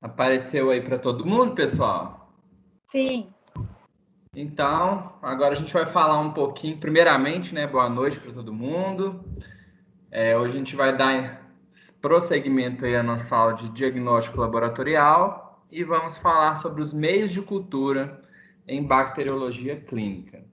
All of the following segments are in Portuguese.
Apareceu aí para todo mundo, pessoal? Sim. Então, agora a gente vai falar um pouquinho, primeiramente, né? Boa noite para todo mundo. Hoje a gente vai dar prosseguimento aí à nossa aula de diagnóstico laboratorial e vamos falar sobre os meios de cultura em bacteriologia clínica.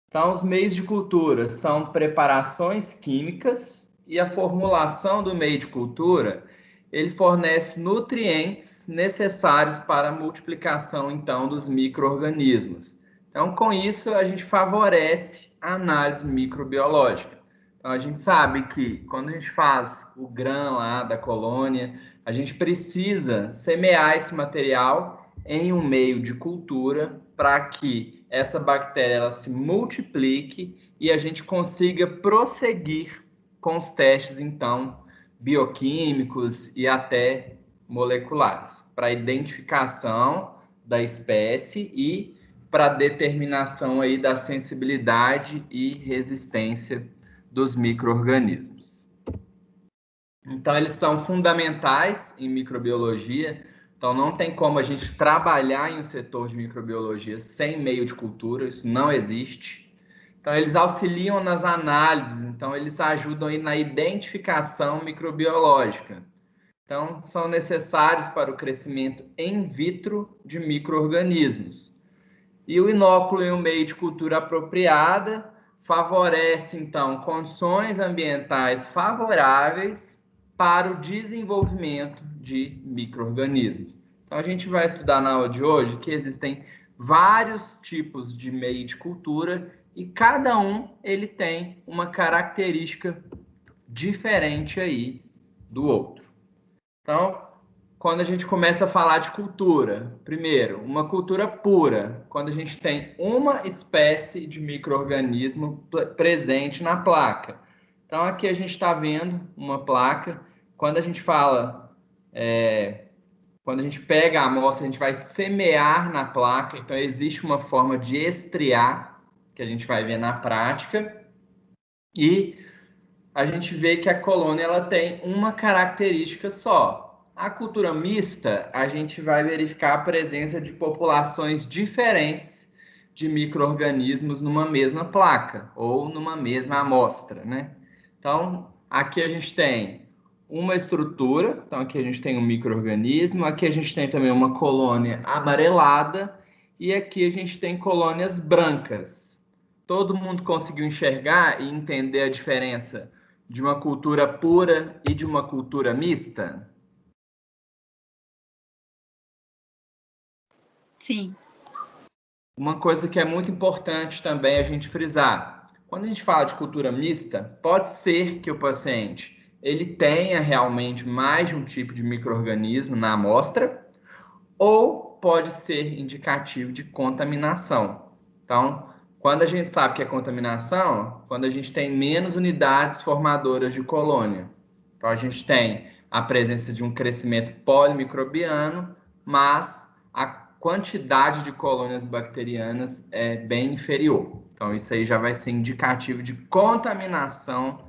Então, os meios de cultura são preparações químicas e a formulação do meio de cultura, ele fornece nutrientes necessários para a multiplicação, então, dos micro-organismos. Então, com isso, a gente favorece a análise microbiológica. Então, a gente sabe que quando a gente faz o GRAM lá da colônia, a gente precisa semear esse material em um meio de cultura para que essa bactéria ela se multiplique e a gente consiga prosseguir com os testes, então, bioquímicos e até moleculares, para identificação da espécie e para determinação aí da sensibilidade e resistência dos micro-organismos. Então, eles são fundamentais em microbiologia. Então, não tem como a gente trabalhar em um setor de microbiologia sem meio de cultura, isso não existe. Então, eles auxiliam nas análises, então, eles ajudam aí na identificação microbiológica. Então, são necessários para o crescimento in vitro de micro-organismos. E o inóculo em um meio de cultura apropriada favorece, então, condições ambientais favoráveis para o desenvolvimento de micro-organismos. Então, a gente vai estudar na aula de hoje que existem vários tipos de meio de cultura e cada um ele tem uma característica diferente aí do outro. Então, quando a gente começa a falar de cultura, primeiro, uma cultura pura, quando a gente tem uma espécie de micro-organismo presente na placa. Então, aqui a gente está vendo uma placa. Quando a gente fala, quando a gente pega a amostra, a gente vai semear na placa. Então, existe uma forma de estriar, que a gente vai ver na prática. E a gente vê que a colônia ela tem uma característica só. A cultura mista, a gente vai verificar a presença de populações diferentes de micro-organismos numa mesma placa ou numa mesma amostra, né? Então, aqui a gente tem uma estrutura, então aqui a gente tem um micro-organismo, aqui a gente tem também uma colônia amarelada e aqui a gente tem colônias brancas. Todo mundo conseguiu enxergar e entender a diferença de uma cultura pura e de uma cultura mista? Sim. Uma coisa que é muito importante também a gente frisar. Quando a gente fala de cultura mista, pode ser que o paciente ele tenha realmente mais de um tipo de micro-organismo na amostra, ou pode ser indicativo de contaminação. Então, quando a gente sabe que é contaminação, quando a gente tem menos unidades formadoras de colônia. Então, a gente tem a presença de um crescimento polimicrobiano, mas a quantidade de colônias bacterianas é bem inferior. Então, isso aí já vai ser indicativo de contaminação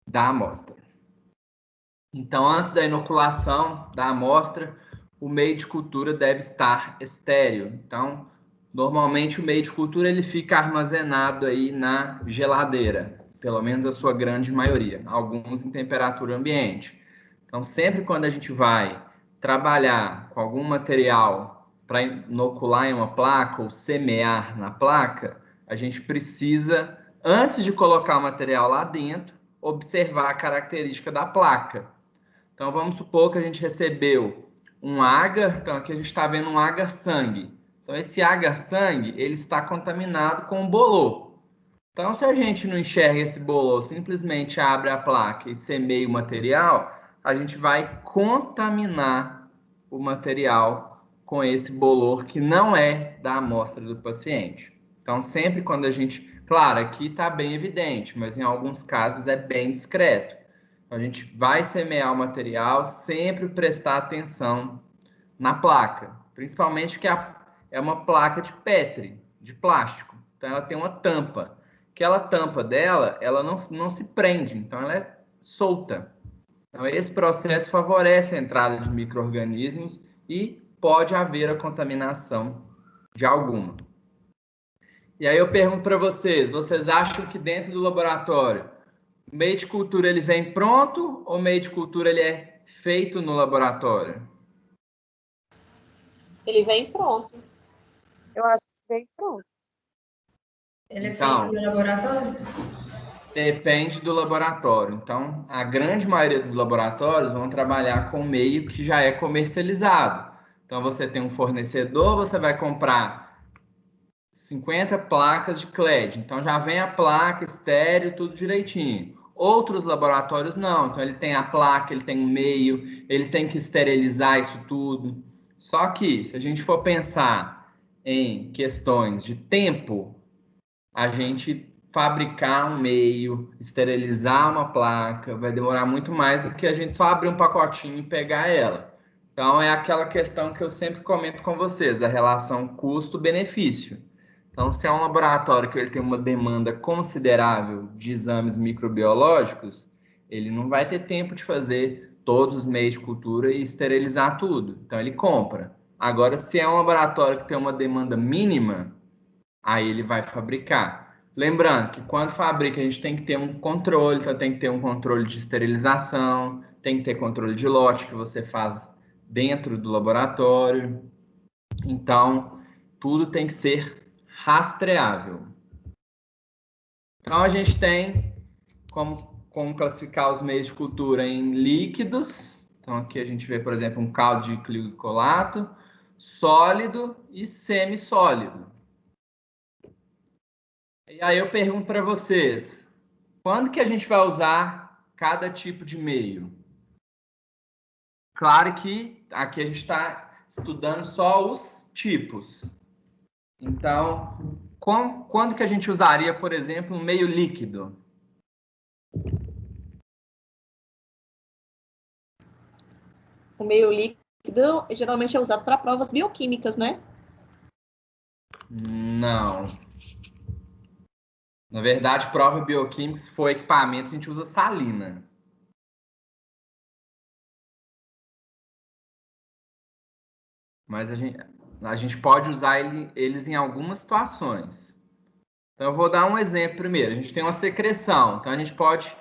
da amostra. Então, antes da inoculação da amostra, o meio de cultura deve estar estéril. Então, normalmente o meio de cultura ele fica armazenado aí na geladeira, pelo menos a sua grande maioria, alguns em temperatura ambiente. Então, sempre quando a gente vai trabalhar com algum material para inocular em uma placa ou semear na placa, a gente precisa, antes de colocar o material lá dentro, observar a característica da placa. Então, vamos supor que a gente recebeu um agar, então aqui a gente está vendo um agar-sangue. Então, esse agar-sangue, ele está contaminado com bolor. Então, se a gente não enxerga esse bolor, simplesmente abre a placa e semeia o material, a gente vai contaminar o material com esse bolor que não é da amostra do paciente. Então, sempre quando a gente... Claro, aqui está bem evidente, mas em alguns casos é bem discreto. A gente vai semear o material, sempre prestar atenção na placa, principalmente que é uma placa de Petri, de plástico. Então ela tem uma tampa. Aquela tampa dela, ela não se prende, então ela é solta. Então, esse processo favorece a entrada de micro-organismos e pode haver a contaminação de alguma. E aí eu pergunto para vocês, vocês acham que dentro do laboratório, o meio de cultura ele vem pronto ou o meio de cultura ele é feito no laboratório? Ele vem pronto. Eu acho que vem pronto. Ele é Então, feito no laboratório? depende do laboratório. Então, a grande maioria dos laboratórios vão trabalhar com meio que já é comercializado. Então, você tem um fornecedor, você vai comprar 50 placas de CLED. Então, já vem a placa, estéreo, tudo direitinho. Outros laboratórios não. Então, ele tem a placa, ele tem o meio, ele tem que esterilizar isso tudo. Só que, se a gente for pensar em questões de tempo, a gente fabricar um meio, esterilizar uma placa, vai demorar muito mais do que a gente só abrir um pacotinho e pegar ela. Então, é aquela questão que eu sempre comento com vocês, a relação custo-benefício. Então, se é um laboratório que ele tem uma demanda considerável de exames microbiológicos, ele não vai ter tempo de fazer todos os meios de cultura e esterilizar tudo. Então, ele compra. Agora, se é um laboratório que tem uma demanda mínima, aí ele vai fabricar. Lembrando que quando fabrica, a gente tem que ter um controle, então tem que ter um controle de esterilização, tem que ter controle de lote que você faz dentro do laboratório. Então, tudo tem que ser rastreável. Então, a gente tem como classificar os meios de cultura em líquidos. Então, aqui a gente vê, por exemplo, um caldo de glicolato, sólido e semissólido. E aí eu pergunto para vocês, quando que a gente vai usar cada tipo de meio? Claro que aqui a gente está estudando só os tipos. Então, quando que a gente usaria, por exemplo, um meio líquido? O meio líquido geralmente é usado para provas bioquímicas, né? Não. Na verdade, prova bioquímica, se for equipamento, a gente usa salina. Mas a gente pode usar eles em algumas situações. Então, eu vou dar um exemplo primeiro. A gente tem uma secreção. Então, a gente pode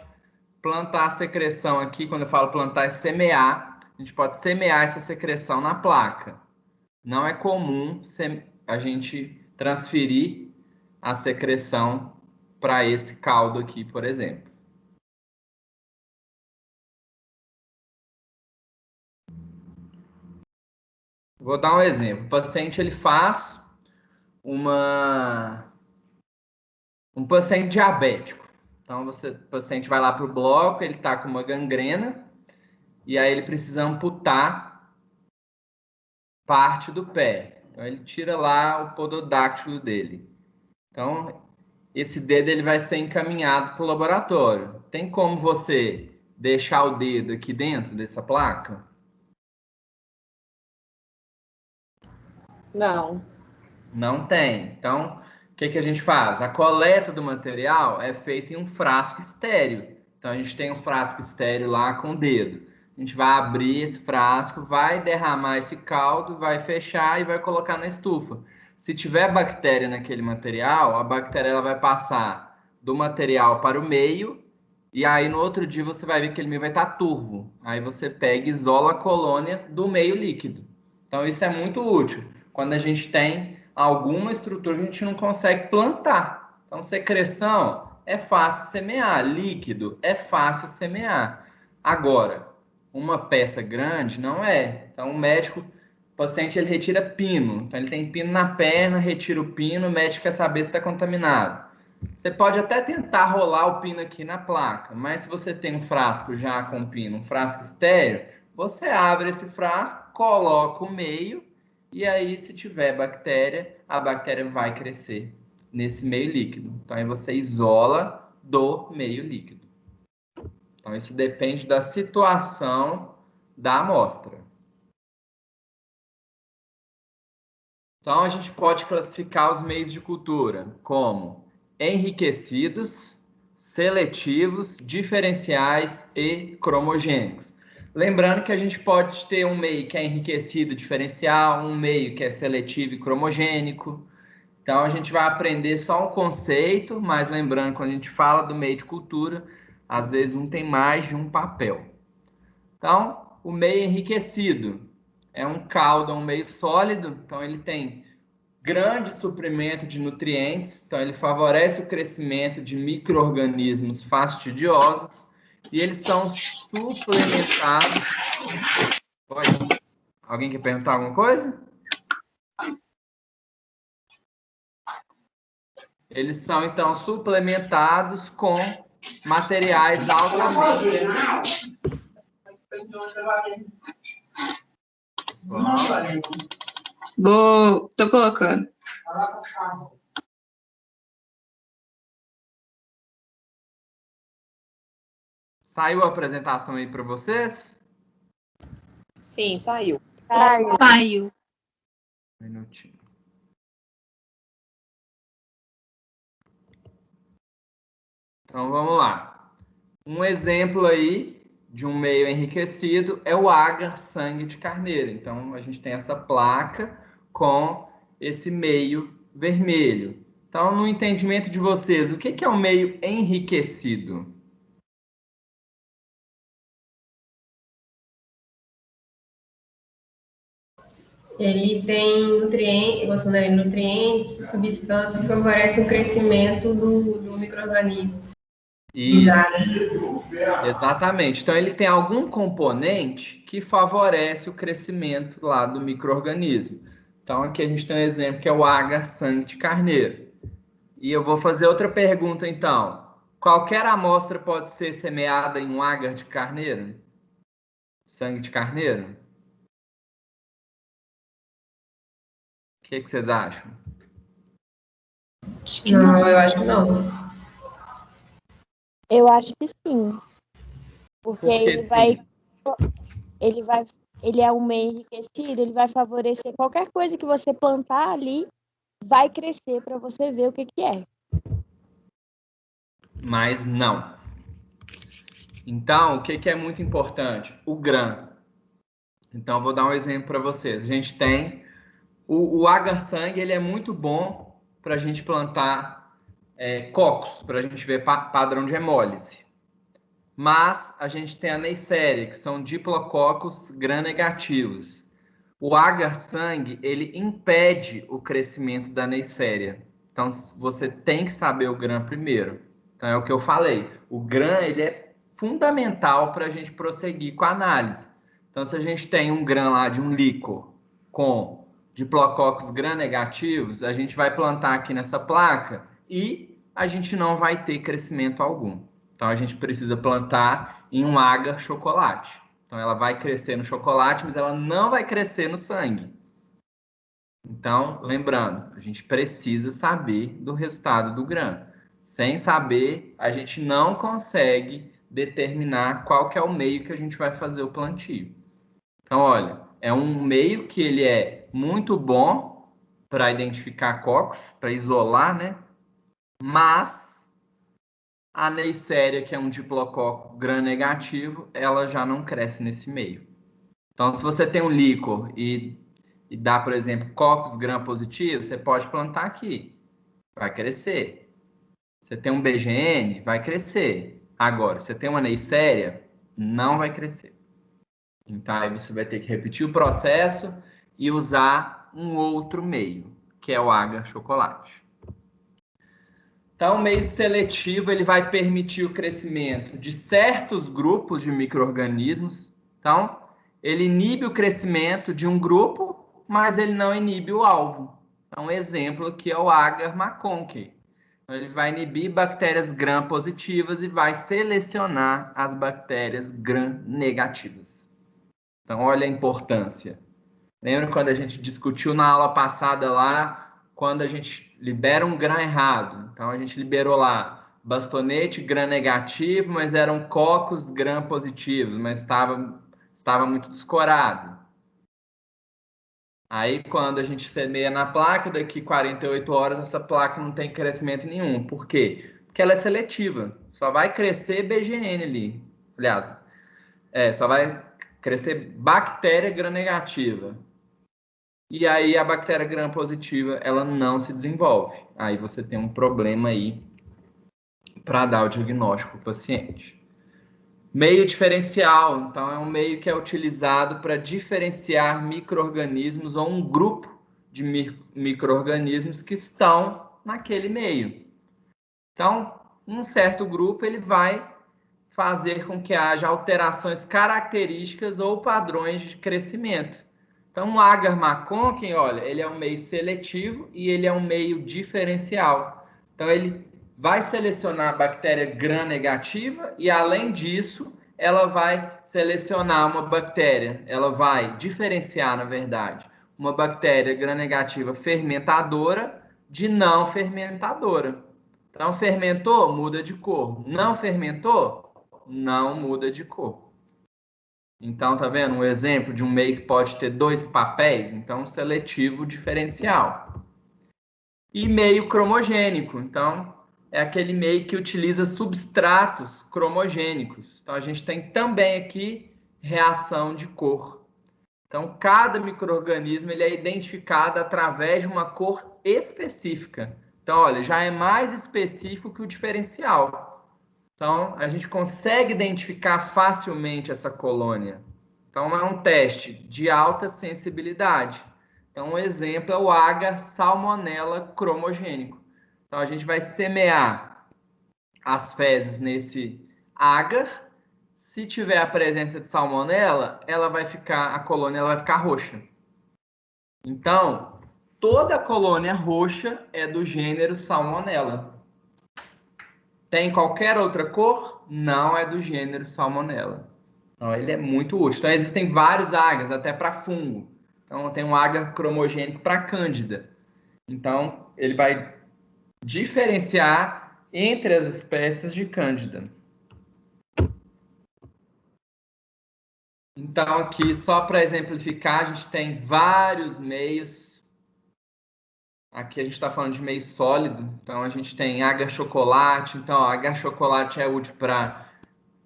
plantar a secreção aqui. Quando eu falo plantar, é semear. A gente pode semear essa secreção na placa. Não é comum a gente transferir a secreção para esse caldo aqui, por exemplo. Vou dar um exemplo. O paciente ele faz um paciente diabético. Então, o paciente vai lá para o bloco, ele está com uma gangrena, e aí ele precisa amputar parte do pé. Então, ele tira lá o pododáctilo dele. Então, esse dedo ele vai ser encaminhado para o laboratório. Tem como você deixar o dedo aqui dentro dessa placa? Não. Não tem. Então, o que a gente faz? A coleta do material é feita em um frasco estéreo. Então, a gente tem um frasco estéreo lá com o dedo. A gente vai abrir esse frasco, vai derramar esse caldo, vai fechar e vai colocar na estufa. Se tiver bactéria naquele material, a bactéria ela vai passar do material para o meio e aí no outro dia você vai ver que aquele meio vai estar turvo. Aí você pega e isola a colônia do meio líquido. Então, isso é muito útil quando a gente tem alguma estrutura que a gente não consegue plantar. Então, secreção é fácil semear, líquido é fácil semear. Agora, uma peça grande não é. Então, o paciente ele retira pino. Então, ele tem pino na perna, retira o pino, o médico quer saber se está contaminado. Você pode até tentar rolar o pino aqui na placa, mas se você tem um frasco já com pino, um frasco estéreo, você abre esse frasco, coloca o meio e aí, se tiver bactéria, a bactéria vai crescer nesse meio líquido. Então, aí você isola do meio líquido. Então, isso depende da situação da amostra. Então, a gente pode classificar os meios de cultura como enriquecidos, seletivos, diferenciais e cromogênicos. Lembrando que a gente pode ter um meio que é enriquecido diferencial, um meio que é seletivo e cromogênico. Então, a gente vai aprender só um conceito, mas lembrando, quando a gente fala do meio de cultura, às vezes um tem mais de um papel. Então, o meio enriquecido é um caldo, é um meio sólido, então ele tem grande suprimento de nutrientes, então ele favorece o crescimento de micro-organismos fastidiosos e eles são suplementados. Pode? Alguém quer perguntar alguma coisa? Eles são, então, suplementados com materiais altamente... Tô colocando. Saiu a apresentação aí para vocês? Sim, saiu. Saiu. Um minutinho. Então, vamos lá. Um exemplo aí de um meio enriquecido é o agar sangue de carneiro. Então, a gente tem essa placa com esse meio vermelho. Então, no entendimento de vocês, o que é um meio enriquecido? Ele tem nutrientes, substâncias que favorecem o crescimento do micro-organismo. Isso, exatamente. Então, ele tem algum componente que favorece o crescimento lá do micro-organismo. Então, aqui a gente tem um exemplo que é o agar sangue de carneiro. E eu vou fazer outra pergunta, então. Qualquer amostra pode ser semeada em um agar de carneiro? Sangue de carneiro? O que vocês acham? Não, eu acho que não. Eu acho que sim. Porque Por que sim? ele é um meio enriquecido, ele vai favorecer qualquer coisa que você plantar ali, vai crescer para você ver o que é. Mas não. Então, o que é muito importante? O grã. Então, eu vou dar um exemplo para vocês. A gente tem o agar sangue, ele é muito bom para a gente plantar cocos, para a gente ver padrão de hemólise. Mas a gente tem a Neisseria, que são diplococos gram-negativos. O agar sangue, ele impede o crescimento da Neisseria. Então, você tem que saber o gram primeiro. Então, é o que eu falei. O gram, ele é fundamental para a gente prosseguir com a análise. Então, se a gente tem um gram lá de um líquor com diplococos gram-negativos, a gente vai plantar aqui nessa placa e a gente não vai ter crescimento algum. Então, a gente precisa plantar em um agar chocolate. Então, ela vai crescer no chocolate, mas ela não vai crescer no sangue. Então, lembrando, a gente precisa saber do resultado do grão. Sem saber, a gente não consegue determinar qual que é o meio que a gente vai fazer o plantio. Então, olha, é um meio que ele é muito bom para identificar cocos, para isolar, né? Mas a Neisseria, que é um diplococo gram-negativo, ela já não cresce nesse meio. Então, se você tem um líquor e dá, por exemplo, cocos gram-positivos, você pode plantar aqui. Vai crescer. Você tem um BGN, vai crescer. Agora, você tem uma Neisseria, não vai crescer. Então, aí você vai ter que repetir o processo e usar um outro meio, que é o agar chocolate. Então, o meio seletivo ele vai permitir o crescimento de certos grupos de micro-organismos. Então, ele inibe o crescimento de um grupo, mas ele não inibe o alvo. Então, um exemplo aqui é o agar McConkey. Então, ele vai inibir bactérias gram-positivas e vai selecionar as bactérias gram-negativas. Então, olha a importância. Lembra quando a gente discutiu na aula passada lá, quando a gente libera um gram errado? Então, a gente liberou lá bastonete gram negativo, mas eram cocos gram positivos, mas estava muito descorado. Aí, quando a gente semeia na placa, daqui 48 horas, essa placa não tem crescimento nenhum. Por quê? que ela é seletiva. Só vai crescer BGN ali. Aliás, só vai crescer bactéria gram-negativa. E aí a bactéria gram-positiva, ela não se desenvolve. Aí você tem um problema aí para dar o diagnóstico para o paciente. Meio diferencial, então é um meio que é utilizado para diferenciar micro-organismos ou um grupo de micro-organismos que estão naquele meio. Então, um certo grupo ele vai fazer com que haja alterações características ou padrões de crescimento. Então, o agar McConkie, olha, ele é um meio seletivo e ele é um meio diferencial. Então, ele vai selecionar a bactéria gram-negativa e, além disso, ela vai selecionar uma bactéria, ela vai diferenciar, na verdade, uma bactéria gram-negativa fermentadora de não fermentadora. Então, fermentou, muda de cor. Não fermentou, não muda de cor. Então, tá vendo? Um exemplo de um meio que pode ter dois papéis. Então, seletivo diferencial. E meio cromogênico. Então, é aquele meio que utiliza substratos cromogênicos. Então, a gente tem também aqui reação de cor. Então, cada micro-organismo ele é identificado através de uma cor específica. Então, olha, já é mais específico que o diferencial. Então, a gente consegue identificar facilmente essa colônia. Então, é um teste de alta sensibilidade. Então, um exemplo é o agar salmonella cromogênico. Então, a gente vai semear as fezes nesse agar. Se tiver a presença de salmonella, a colônia vai ficar roxa. Então, toda a colônia roxa é do gênero salmonella. Tem qualquer outra cor? Não é do gênero salmonella. Então, ele é muito útil. Então, existem vários agars, até para fungo. Então, tem um agar cromogênico para cândida. Então, ele vai diferenciar entre as espécies de cândida. Então, aqui, só para exemplificar, a gente tem vários meios. Aqui a gente está falando de meio sólido, então a gente tem agar-chocolate. Então, agar-chocolate é útil para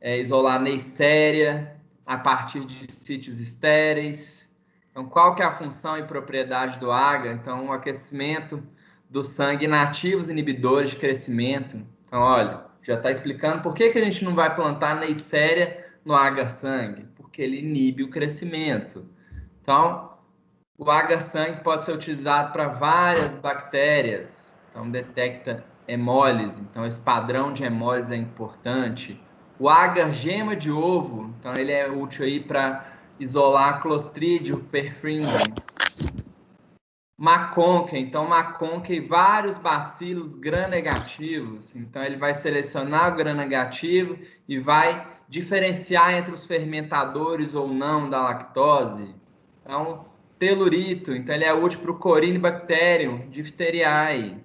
isolar Neisseria a partir de sítios estéreis. Então, qual que é a função e propriedade do agar? Então, o aquecimento do sangue inativos inibidores de crescimento. Então, olha, já está explicando por que a gente não vai plantar Neisseria no agar-sangue, porque ele inibe o crescimento. Então, o agar-sangue pode ser utilizado para várias bactérias. Então, detecta hemólise. Então, esse padrão de hemólise é importante. O agar-gema de ovo, então, ele é útil aí para isolar Clostridium perfringens. McConkie, então, McConkie, vários bacilos gram-negativos. Então, ele vai selecionar o gram-negativo e vai diferenciar entre os fermentadores ou não da lactose. Então, telurito, então ele é útil para o Corynebacterium diphtheriae.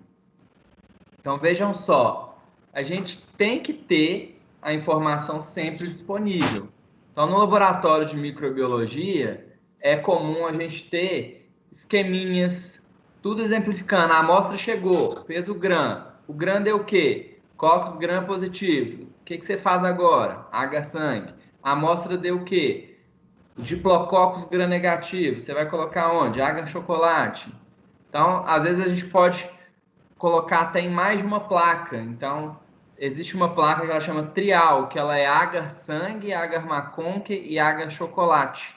Então, vejam só, a gente tem que ter a informação sempre disponível. Então, no laboratório de microbiologia, é comum a gente ter esqueminhas, tudo exemplificando. A amostra chegou, fez o gram deu o quê? Cocos gram-positivos. O que você faz agora? Agar-sangue. A amostra deu o quê? Diplococos gram-negativo, você vai colocar onde? Agar-chocolate. Então, às vezes a gente pode colocar até em mais de uma placa. Então, existe uma placa que ela chama trial, que ela é agar-sangue, agar-McConkie e agar-chocolate.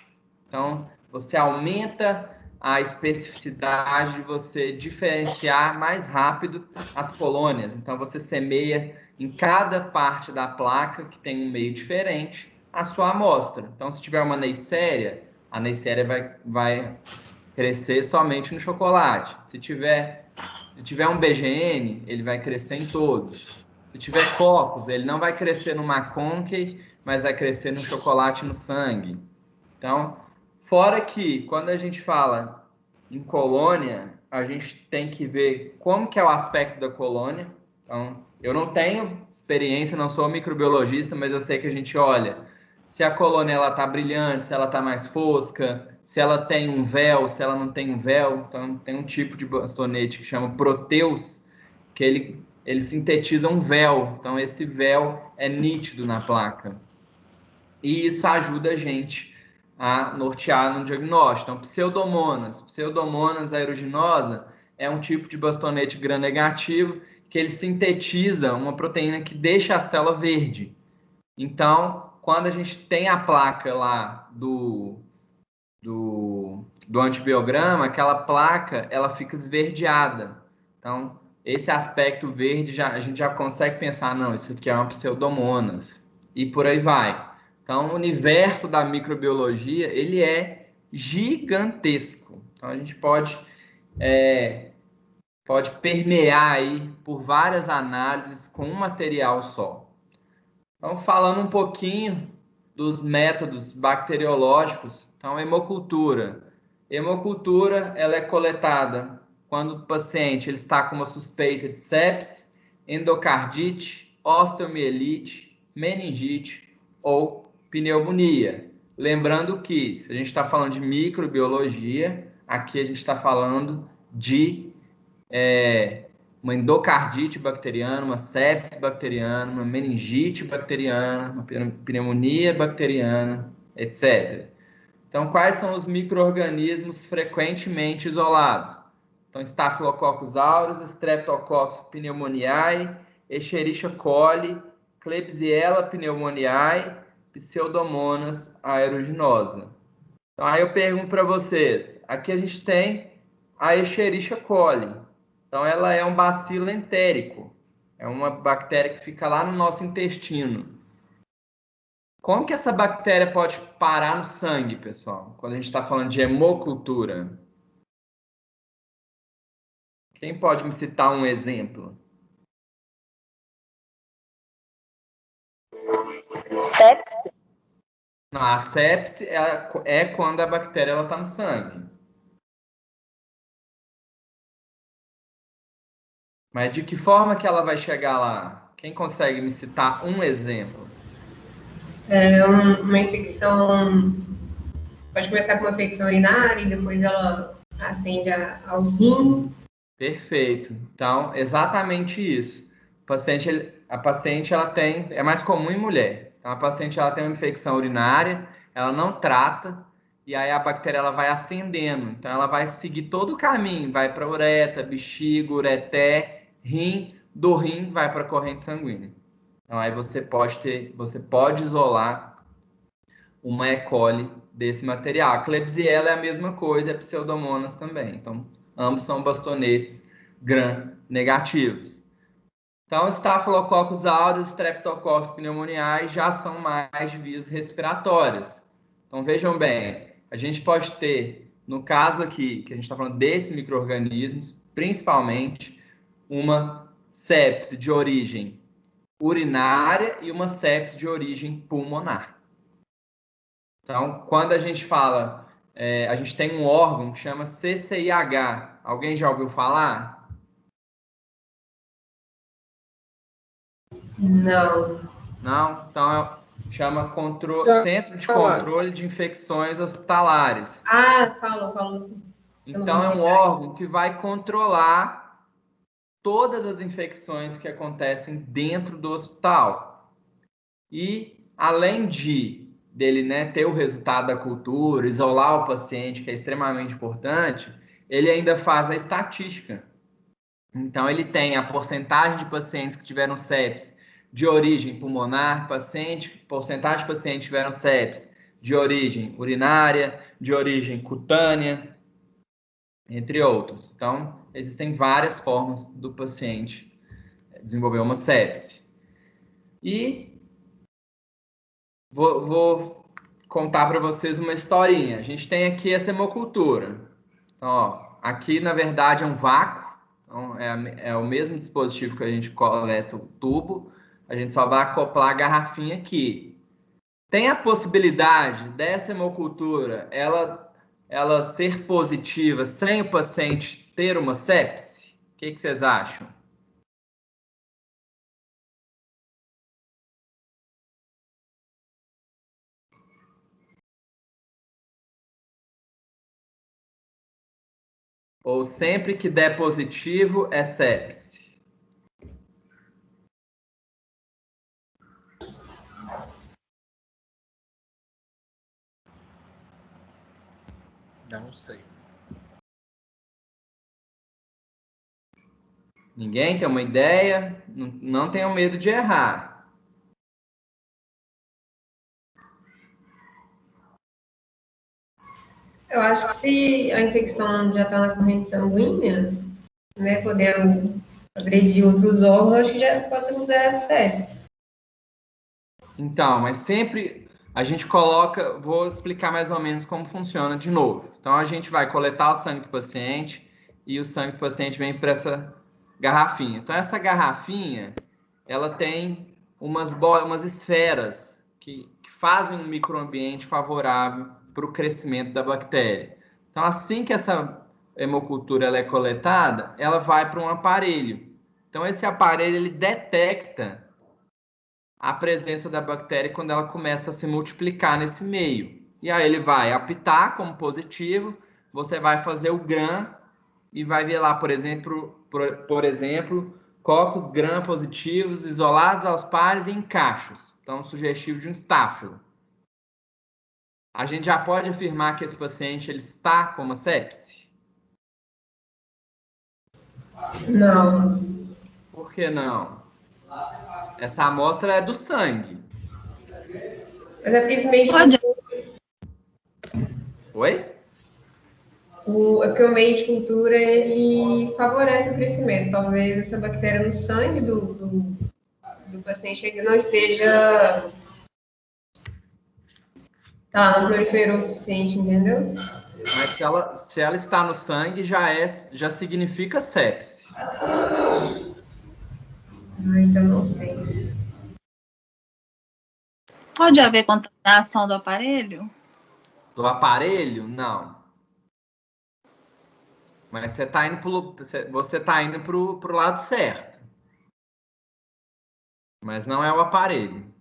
Então, você aumenta a especificidade de você diferenciar mais rápido as colônias. Então, você semeia em cada parte da placa, que tem um meio diferente, a sua amostra. Então, se tiver uma Neisseria, a Neisseria vai crescer somente no chocolate. Se tiver um BGN, ele vai crescer em todos. Se tiver cocos, ele não vai crescer no McConkie, mas vai crescer no chocolate e no sangue. Então, fora que, quando a gente fala em colônia, a gente tem que ver como que é o aspecto da colônia. Então, eu não tenho experiência, não sou microbiologista, mas eu sei que a gente olha se a colônia ela está brilhante, se ela está mais fosca, se ela tem um véu, se ela não tem um véu. Então, tem um tipo de bastonete que chama Proteus, que ele ele sintetiza um véu. Então, esse véu é nítido na placa. E isso ajuda a gente a nortear no diagnóstico. Então, Pseudomonas aeruginosa é um tipo de bastonete gram-negativo que ele sintetiza uma proteína que deixa a célula verde. Então, quando a gente tem a placa lá do antibiograma, aquela placa ela fica esverdeada. Então, esse aspecto verde a gente já consegue pensar, não, isso aqui é uma pseudomonas. E por aí vai. Então, o universo da microbiologia, ele é gigantesco. Então, a gente pode permear aí por várias análises com um material só. Então, falando um pouquinho dos métodos bacteriológicos, então, hemocultura. Hemocultura, ela é coletada quando o paciente ele está com uma suspeita de sepse, endocardite, osteomielite, meningite ou pneumonia. Lembrando que, se a gente está falando de microbiologia, aqui a gente está falando de uma endocardite bacteriana, uma sepse bacteriana, uma meningite bacteriana, uma pneumonia bacteriana, etc. Então, quais são os micro-organismos frequentemente isolados? Então, Staphylococcus aureus, Streptococcus pneumoniae, Escherichia coli, Klebsiella pneumoniae, Pseudomonas aeruginosa. Então, aí eu pergunto para vocês, aqui a gente tem a Escherichia coli. Então, ela é um bacilo entérico. É uma bactéria que fica lá no nosso intestino. Como que essa bactéria pode parar no sangue, pessoal? Quando a gente está falando de hemocultura. Quem pode me citar um exemplo? Sepse? Não, a sepse é quando a bactéria está no sangue. Mas de que forma que ela vai chegar lá? Quem consegue me citar um exemplo? É uma infecção, pode começar com uma infecção urinária e depois ela ascende aos rins. Perfeito. Então, exatamente isso. A paciente ela tem, é mais comum em mulher. Então, a paciente ela tem uma infecção urinária, ela não trata, e aí a bactéria ela vai ascendendo. Então, ela vai seguir todo o caminho, vai para uretra, bexiga, ureté, rim, do rim vai para a corrente sanguínea. Então, aí você pode isolar uma E. coli desse material. A Klebsiella é a mesma coisa, é Pseudomonas também. Então, ambos são bastonetes gram-negativos. Então, Staphylococcus aureus, Streptococcus pneumoniae já são mais de vias respiratórias. Então, vejam bem, a gente pode ter, no caso aqui, que a gente está falando desses micro-organismos, principalmente uma sepse de origem urinária e uma sepse de origem pulmonar. Então, quando a gente fala, a gente tem um órgão que chama CCIH. Alguém já ouviu falar? Não. Não? Então, chama Centro de Falar. Controle de Infecções Hospitalares. Ah, falou sim. Então, é um órgão que vai controlar todas as infecções que acontecem dentro do hospital. E, além dele, né, ter o resultado da cultura, isolar o paciente, que é extremamente importante, ele ainda faz a estatística. Então, ele tem a porcentagem de pacientes que tiveram sepse de origem pulmonar, porcentagem de pacientes que tiveram sepse de origem urinária, de origem cutânea, entre outros. Então, existem várias formas do paciente desenvolver uma sepse. E vou contar para vocês uma historinha. A gente tem aqui essa hemocultura. Então, ó, aqui, na verdade, é um vácuo. Então, é o mesmo dispositivo que a gente coleta o tubo. A gente só vai acoplar a garrafinha aqui. Tem a possibilidade dessa hemocultura ela ser positiva sem o paciente ter uma sepse? O que vocês acham? Ou sempre que der positivo é sepse? Não sei. Ninguém tem uma ideia? Não tenham medo de errar. Eu acho que se a infecção já está na corrente sanguínea, né, podendo agredir outros órgãos, acho que já pode ser considerado sepsis. Então, mas sempre a gente coloca, vou explicar mais ou menos como funciona de novo. Então, a gente vai coletar o sangue do paciente e o sangue do paciente vem para essa garrafinha. Então, essa garrafinha, ela tem umas esferas que fazem um microambiente favorável para o crescimento da bactéria. Então, assim que essa hemocultura ela é coletada, ela vai para um aparelho. Então, esse aparelho ele detecta a presença da bactéria quando ela começa a se multiplicar nesse meio. E aí ele vai apitar como positivo, você vai fazer o gram e vai ver lá, por exemplo, cocos gram positivos isolados aos pares e em cachos. Então, sugestivo de um estáfilo. A gente já pode afirmar que esse paciente ele está com uma sepse? Não. Por que não? Essa amostra é do sangue. Mas é porque esse meio de Pode. Oi? É porque o meio de cultura ele favorece o crescimento. Talvez essa bactéria no sangue do paciente ainda não esteja. Tá, não proliferou o suficiente, entendeu? Mas se ela está no sangue, já significa sepse. Então não sei. Pode haver contaminação do aparelho? Do aparelho, não. Mas você está indo pro lado certo. Mas não é o aparelho.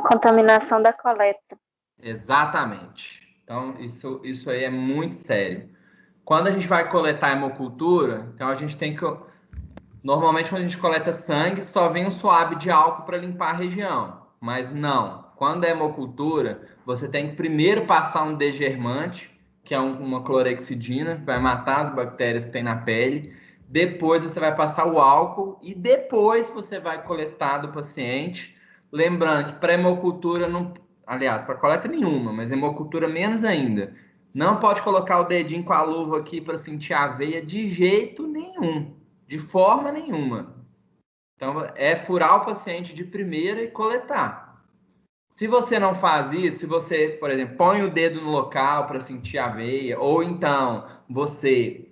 Contaminação da coleta. Exatamente. Então, isso aí é muito sério. Quando a gente vai coletar hemocultura, então a gente tem que... Normalmente, quando a gente coleta sangue, só vem um suave de álcool para limpar a região. Mas não. Quando é hemocultura, você tem que primeiro passar um degermante, que é uma clorexidina, que vai matar as bactérias que tem na pele. Depois você vai passar o álcool e depois você vai coletar do paciente. Lembrando que para hemocultura, não, aliás, para coleta nenhuma, mas hemocultura menos ainda. Não pode colocar o dedinho com a luva aqui para sentir a veia de jeito nenhum. De forma nenhuma. Então, é furar o paciente de primeira e coletar. Se você não faz isso, se você, por exemplo, põe o dedo no local para sentir a veia, ou então você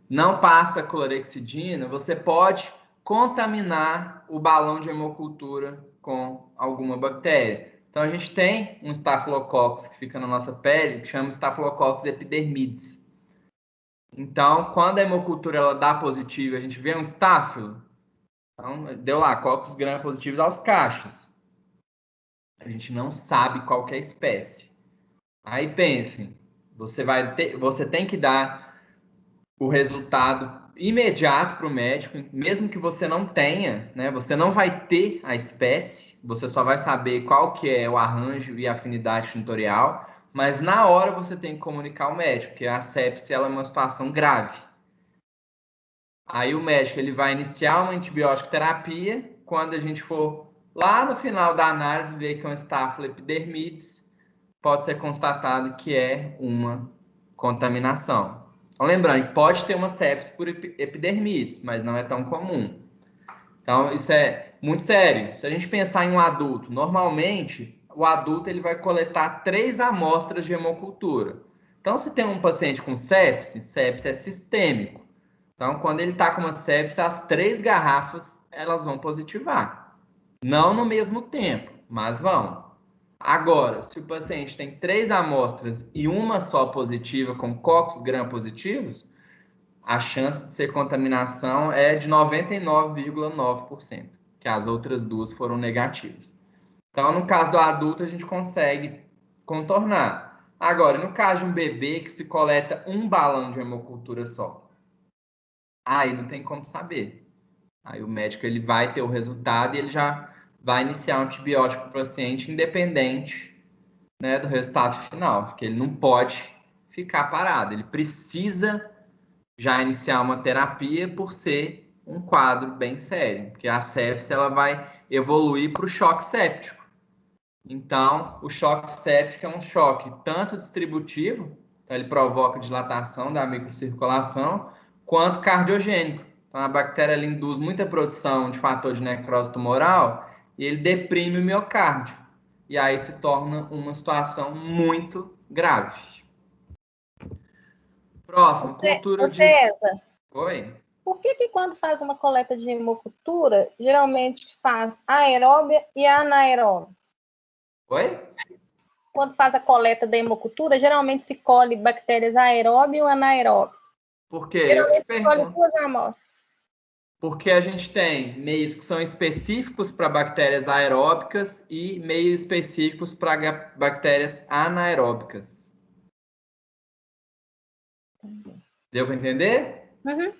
não passa clorexidina, você pode contaminar o balão de hemocultura com alguma bactéria. Então, a gente tem um Staphylococcus que fica na nossa pele, que chama Staphylococcus epidermidis. Então, quando a hemocultura ela dá positivo, a gente vê um estáfilo, então, deu lá, cocos gram positivos aos cachos. A gente não sabe qual que é a espécie. Aí pensem, você tem que dar o resultado imediato para o médico, mesmo que você não tenha, né? Você não vai ter a espécie, você só vai saber qual que é o arranjo e a afinidade tunitorial, mas na hora você tem que comunicar ao médico, porque a sepse ela é uma situação grave. Aí o médico ele vai iniciar uma antibiótico terapia, quando a gente for lá no final da análise ver que é um Staphylo epidermidis, pode ser constatado que é uma contaminação. Então, lembrando, pode ter uma sepse por epidermidis, mas não é tão comum. Então, isso é muito sério. Se a gente pensar em um adulto, normalmente, o adulto ele vai coletar 3 amostras de hemocultura. Então, se tem um paciente com sepse é sistêmico. Então, quando ele está com uma sepse, as 3 garrafas, elas vão positivar. Não no mesmo tempo, mas vão. Agora, se o paciente tem 3 amostras e uma só positiva, com cocos gram positivos, a chance de ser contaminação é de 99,9%, que as outras 2 foram negativas. Então, no caso do adulto, a gente consegue contornar. Agora, no caso de um bebê que se coleta um balão de hemocultura só, aí não tem como saber. Aí o médico ele vai ter o resultado e ele já vai iniciar um antibiótico para o paciente independente né, do resultado final, porque ele não pode ficar parado, ele precisa já iniciar uma terapia por ser um quadro bem sério, porque a sepse ela vai evoluir para o choque séptico. Então, o choque séptico é um choque tanto distributivo, então ele provoca dilatação da microcirculação, quanto cardiogênico. Então, a bactéria ela induz muita produção de fator de necrose tumoral e ele deprime o miocárdio. E aí se torna uma situação muito grave. Próximo, cultura de... César, Oi? por que quando faz uma coleta de hemocultura, geralmente faz aeróbia e anaeróbia? Oi? Quando faz a coleta da hemocultura, geralmente se colhe bactérias aeróbio ou anaeróbio? Por quê? Eu te Geralmente se colhe pergunto. 2 amostras. Porque a gente tem meios que são específicos para bactérias aeróbicas e meios específicos para bactérias anaeróbicas. Deu para entender? Uhum.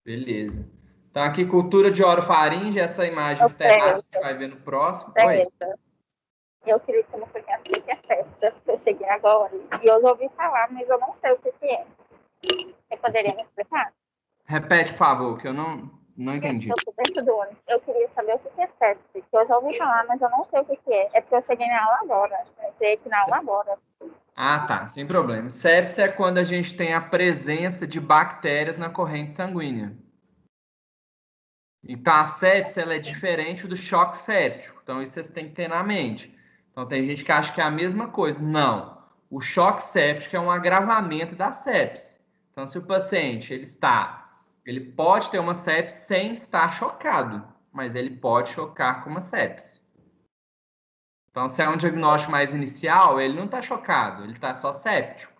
Beleza. Então, aqui, cultura de orofaringe, essa imagem que está errada, a gente vai ver no próximo. Oi? Eu queria que você me explicasse o que é septa, porque eu cheguei agora e eu já ouvi falar, mas eu não sei o que é. Você poderia me explicar? Repete, por favor, que eu não entendi. Eu sou dentro do ônibus. Eu queria saber o que é sepse, que eu já ouvi falar, mas eu não sei o que é. É porque eu cheguei na aula agora. Eu entrei aqui na aula agora. Ah, tá, sem problema. Sepse é quando a gente tem a presença de bactérias na corrente sanguínea. Então, a sepse ela é diferente do choque séptico. Então, isso vocês têm que ter na mente. Então, tem gente que acha que é a mesma coisa. Não. O choque séptico é um agravamento da sepse. Então, se o paciente ele pode ter uma sepse sem estar chocado, mas ele pode chocar com uma sepse. Então, se é um diagnóstico mais inicial, ele não está chocado, ele está só séptico.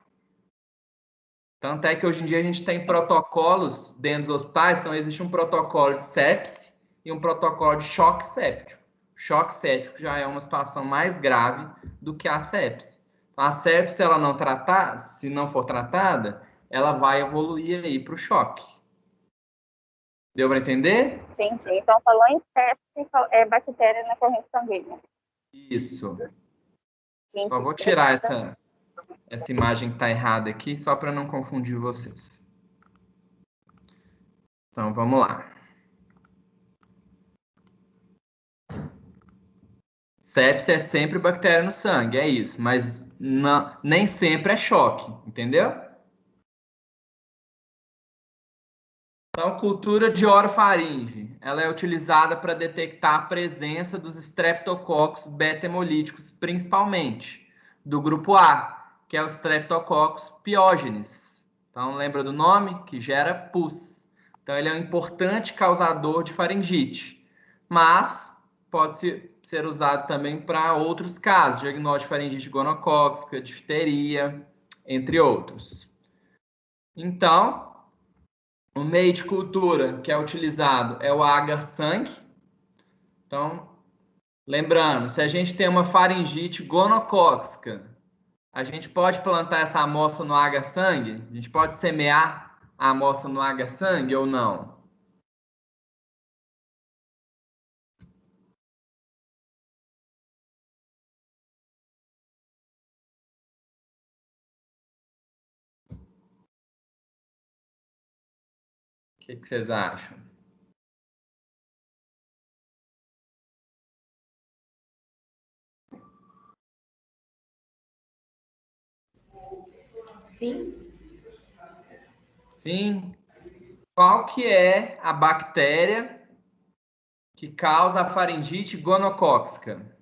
Tanto é que hoje em dia a gente tem protocolos dentro dos hospitais, então existe um protocolo de sepse e um protocolo de choque séptico. Choque séptico já é uma situação mais grave do que a sepse. A sepse, se ela não tratar, se não for tratada, ela vai evoluir aí para o choque. Deu para entender? Entendi. Então, falou em sepse, é bactéria na corrente sanguínea. Isso. Entendi. Só vou tirar essa imagem que está errada aqui, só para não confundir vocês. Então, vamos lá. Sepse é sempre bactéria no sangue, é isso, mas nem sempre é choque, entendeu? Então, cultura de orofaringe, ela é utilizada para detectar a presença dos streptococcus beta-hemolíticos, principalmente do grupo A, que é o Streptococcus pyogenes. Então, lembra do nome? Que gera pus. Então, ele é um importante causador de faringite, mas pode ser usado também para outros casos, diagnóstico de faringite gonocócica, difteria, entre outros. Então, o meio de cultura que é utilizado é o agar-sangue. Então, lembrando, se a gente tem uma faringite gonocócica, a gente pode plantar essa amostra no agar-sangue? A gente pode semear a amostra no agar-sangue ou não? O que vocês acham? Sim? Sim. Qual que é a bactéria que causa a faringite gonocócica?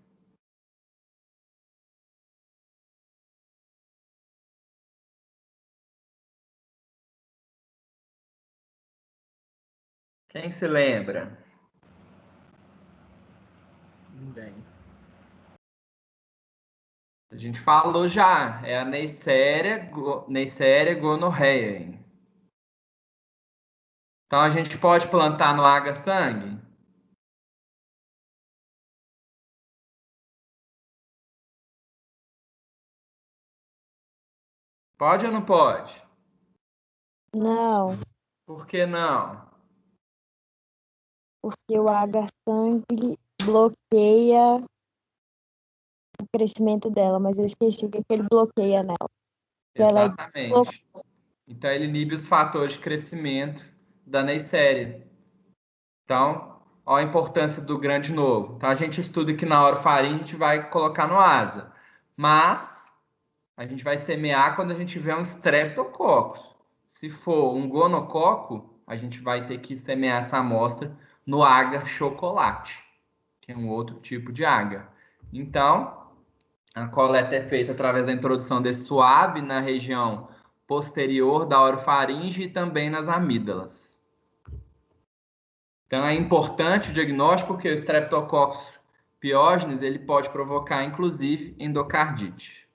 Quem se lembra? Ninguém. A gente falou já, é a Neisseria gonorrhoeae. Então a gente pode plantar no agar-sangue? Pode ou não pode? Não, Por que não? porque o agar-sangue bloqueia o crescimento dela, mas eu esqueci o que ele bloqueia nela. Ela Exatamente. Então, ele inibe os fatores de crescimento da Neisseria. Então, olha a importância do grande novo. Então, a gente estuda que na orofaringe a gente vai colocar no asa. Mas, a gente vai semear quando a gente tiver um streptococcus. Se for um gonococo, a gente vai ter que semear essa amostra no agar chocolate, que é um outro tipo de agar. Então, a coleta é feita através da introdução desse suave na região posterior da orofaringe e também nas amígdalas. Então, é importante o diagnóstico porque o Streptococcus pyogenes ele pode provocar, inclusive, endocardite.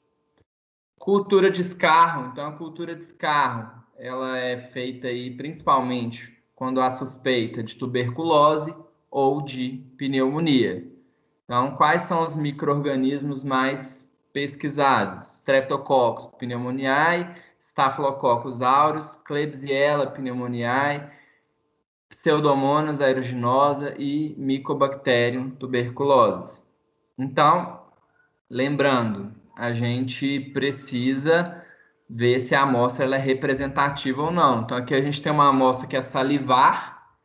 Cultura de escarro. Então, a cultura de escarro ela é feita aí, principalmente quando há suspeita de tuberculose ou de pneumonia. Então, quais são os micro-organismos mais pesquisados? Streptococcus pneumoniae, Staphylococcus aureus, Klebsiella pneumoniae, Pseudomonas aeruginosa e Mycobacterium tuberculosis. Então, lembrando, a gente precisa ver se a amostra ela é representativa ou não. Então, aqui a gente tem uma amostra que é salivar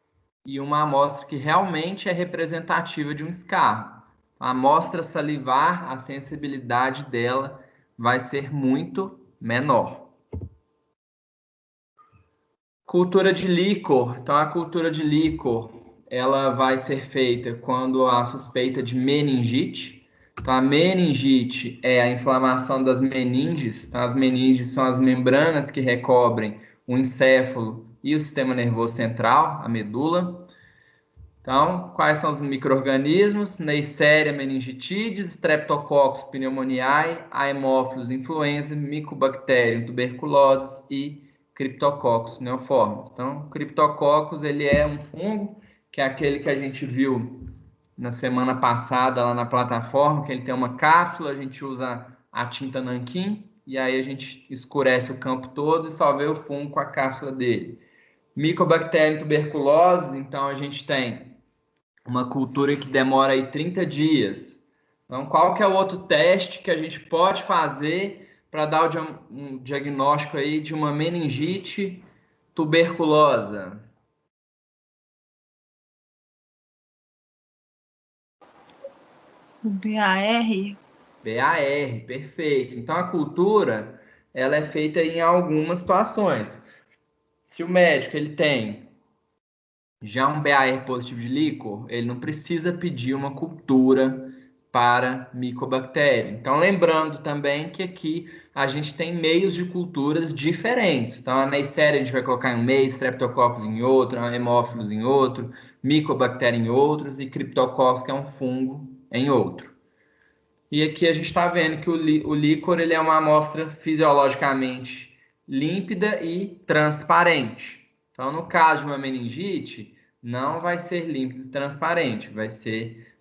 e uma amostra que realmente é representativa de um escarro. A amostra salivar, a sensibilidade dela vai ser muito menor. Cultura de líquor. Então, a cultura de líquor, ela vai ser feita quando há suspeita de meningite. Então, a meningite é a inflamação das meninges. Então, as meninges são as membranas que recobrem o encéfalo e o sistema nervoso central, a medula. Então, quais são os micro-organismos? Neisseria meningitidis, Streptococcus pneumoniae, Haemophilus influenza, Mycobacterium tuberculosis e Cryptococcus neoformis. Então, Cryptococcus ele é um fungo, que é aquele que a gente viu na semana passada lá na plataforma, que ele tem uma cápsula, a gente usa a tinta nanquim, e aí a gente escurece o campo todo e só vê o fungo com a cápsula dele. Mycobacterium tuberculosis, então a gente tem uma cultura que demora aí 30 dias. Então, qual que é o outro teste que a gente pode fazer para dar um diagnóstico aí de uma meningite tuberculosa? O BAR? BAR, perfeito. Então, a cultura, ela é feita em algumas situações. Se o médico ele tem já um BAR positivo de líquor, ele não precisa pedir uma cultura para micobactéria. Então, lembrando também que aqui a gente tem meios de culturas diferentes. Então, a Neisseria a gente vai colocar em um meio, Streptococcus em outro, Haemophilus em outro, Mycobacteria em outros e Cryptococcus, que é um fungo, em outro. E aqui a gente está vendo que o líquor ele é uma amostra fisiologicamente límpida e transparente. Então, no caso de uma meningite, não vai ser límpido e transparente,